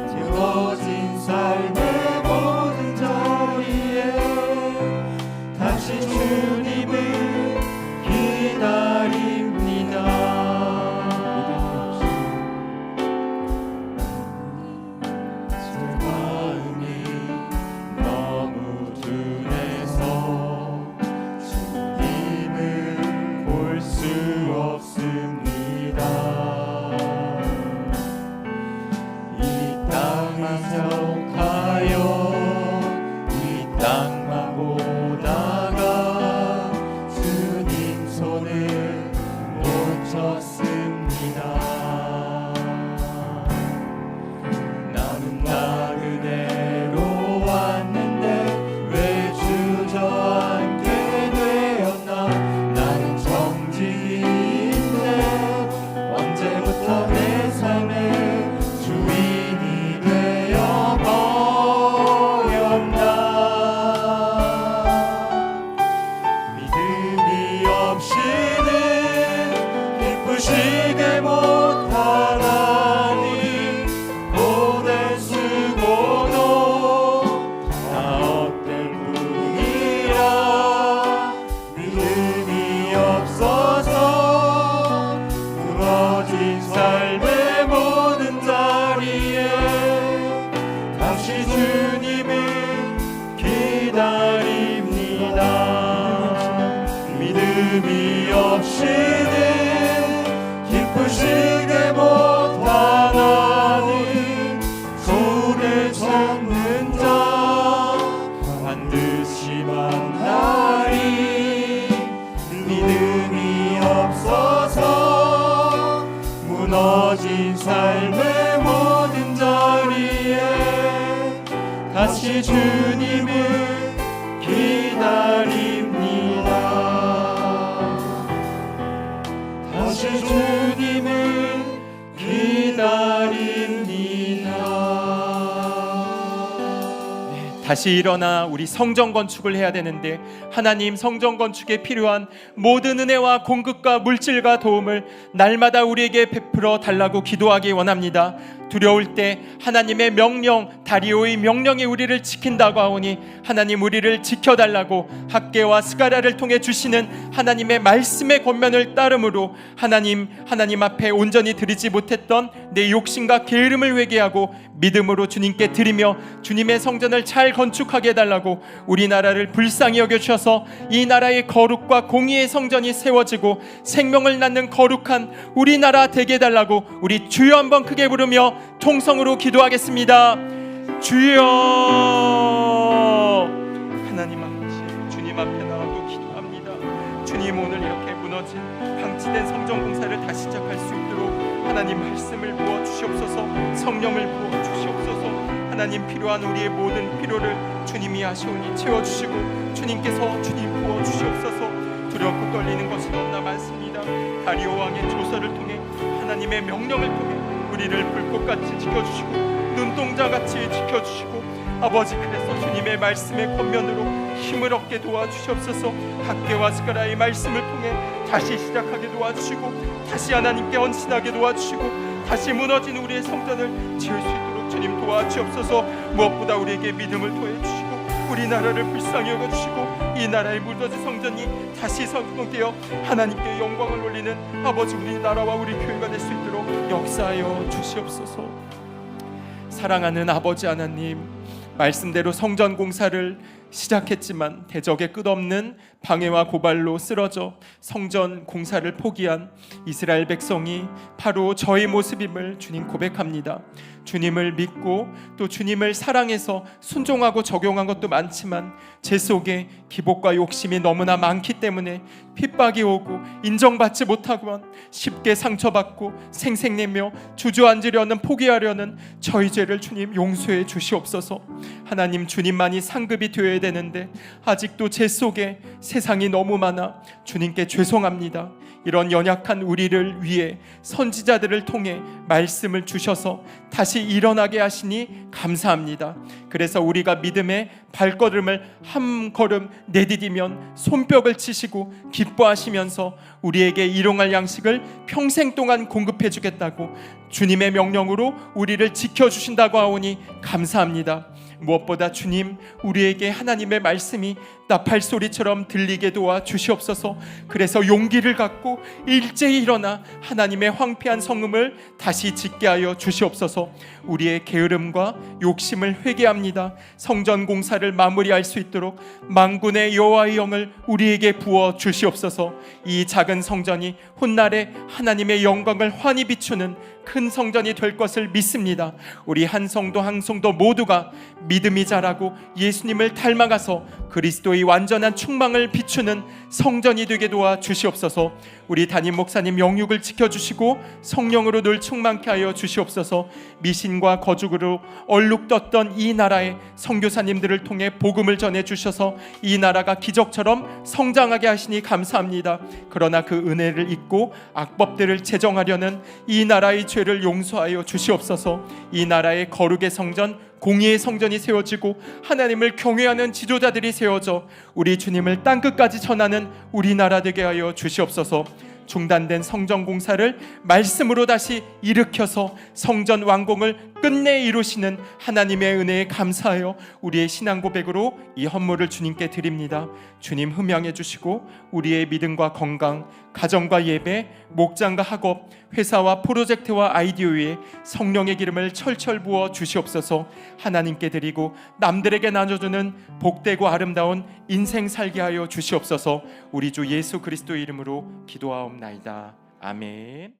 지워진 삶의 모든 자리에 다시 주님을 기다립니다. 기쁘시게 못하나니 고된 수고도 다 헛될 뿐이라. 믿음이 없어서 무너진 삶의 모든 자리에 다시 주님을 기다립니다. 믿음이 없이는 기쁘시게 못하나니 손을 잡는 자 반드시 만나리. 믿음이 없어서 무너진 삶의 모든 자리에 다시 주님을 기다립니다. 다시 주님을 기다립니다. 다시 일어나 우리 성전 건축을 해야 되는데, 하나님 성전 건축에 필요한 모든 은혜와 공급과 물질과 도움을 날마다 우리에게 베풀어 달라고 기도하기 원합니다. 두려울 때 하나님의 명령 다리오의 명령이 우리를 지킨다고 하오니 하나님 우리를 지켜달라고 학개와 스가랴를 통해 주시는 하나님의 말씀의 권면을 따름으로 하나님 앞에 온전히 드리지 못했던 내 욕심과 게으름을 회개하고 믿음으로 주님께 드리며 주님의 성전을 잘 건축하게 해달라고 우리나라를 불쌍히 여겨주셔서 이 나라의 거룩과 공의의 성전이 세워지고 생명을 낳는 거룩한 우리나라 되게 해달라고 우리 주여 한번 크게 부르며 통성으로 기도하겠습니다. 주여. 하나님 아버지, 주님 앞에 나와도 기도합니다. 주님, 오늘 이렇게 무너진 방치된 성전 공사를 다시 시작할 수 있도록 하나님 말씀을 부어 주시옵소서. 성령을 부어 주시옵소서. 하나님, 필요한 우리의 모든 필요를 주님이 하시오니 채워주시고 주님께서 주님 부어 주시옵소서. 두렵고 떨리는 것이 너무나 많습니다. 다리오 왕의 조서를 통해 하나님의 명령을 통해 우리를 불꽃같이 지켜주시고 눈동자같이 지켜주시고 아버지, 그래서 주님의 말씀의 권면으로 힘을 얻게 도와주시옵소서. 학개와 스가랴의 말씀을 통해 다시 시작하게 도와주시고 다시 하나님께 헌신하게 도와주시고 다시 무너진 우리의 성전을 지을 수 있도록 주님 도와주시옵소서. 무엇보다 우리에게 믿음을 더해주시고 우리나라를 불쌍히 여겨주시고 이 나라의 무너진 성전이 다시 성공되어 하나님께 영광을 올리는 아버지, 우리나라와 우리 교회가 될 수 있도록 역사하여 주시옵소서. 사랑하는 아버지 하나님, 말씀대로 성전 공사를 시작했지만 대적의 끝없는 방해와 고발로 쓰러져 성전 공사를 포기한 이스라엘 백성이 바로 저의 모습임을 주님 고백합니다. 주님을 믿고 또 주님을 사랑해서 순종하고 적용한 것도 많지만 제 속에 기복과 욕심이 너무나 많기 때문에 핍박이 오고 인정받지 못하고만 쉽게 상처받고 생색내며 주저앉으려는 포기하려는 저희 죄를 주님 용서해 주시옵소서. 하나님, 주님만이 상급이 되어야 되는데 아직도 제 속에 세상이 너무 많아 주님께 죄송합니다. 이런 연약한 우리를 위해 선지자들을 통해 말씀을 주셔서 다시 일어나게 하시니 감사합니다. 그래서 우리가 믿음의 발걸음을 한 걸음 내디디면 손뼉을 치시고 기뻐하시면서 우리에게 일용할 양식을 평생 동안 공급해 주겠다고 주님의 명령으로 우리를 지켜주신다고 하오니 감사합니다. 무엇보다 주님, 우리에게 하나님의 말씀이 나팔소리처럼 들리게 도와 주시옵소서. 그래서 용기를 갖고 일제히 일어나 하나님의 황폐한 성읍을 다시 짓게 하여 주시옵소서. 우리의 게으름과 욕심을 회개합니다. 성전 공사를 마무리할 수 있도록 만군의 여호와의 영을 우리에게 부어 주시옵소서. 이 작은 성전이 훗날에 하나님의 영광을 환히 비추는 큰 성전이 될 것을 믿습니다. 우리 한 성도 한 성도 모두가 믿음이 자라고 예수님을 닮아가서 그리스도의 완전한 충만을 비추는 성전이 되게 도와 주시옵소서. 우리 담임 목사님 영육을 지켜주시고 성령으로 늘 충만케 하여 주시옵소서. 미신과 거죽으로 얼룩떴던 이 나라의 선교사님들을 통해 복음을 전해주셔서 이 나라가 기적처럼 성장하게 하시니 감사합니다. 그러나 그 은혜를 잊고 악법들을 제정하려는 이 나라의 죄를 용서하여 주시옵소서. 이 나라의 거룩의 성전, 공의의 성전이 세워지고 하나님을 경외하는 지도자들이 세워져 우리 주님을 땅끝까지 전하는 우리나라 되게 하여 주시옵소서. 중단된 성전 공사를 말씀으로 다시 일으켜서 성전 완공을 끝내 이루시는 하나님의 은혜에 감사하여 우리의 신앙 고백으로 이 헌물을 주님께 드립니다. 주님 흠양해 주시고 우리의 믿음과 건강, 가정과 예배, 목장과 학업, 회사와 프로젝트와 아이디어 위에 성령의 기름을 철철 부어 주시옵소서. 하나님께 드리고 남들에게 나눠주는 복되고 아름다운 인생 살게 하여 주시옵소서. 우리 주 예수 그리스도의 이름으로 기도하옵나이다. 아멘.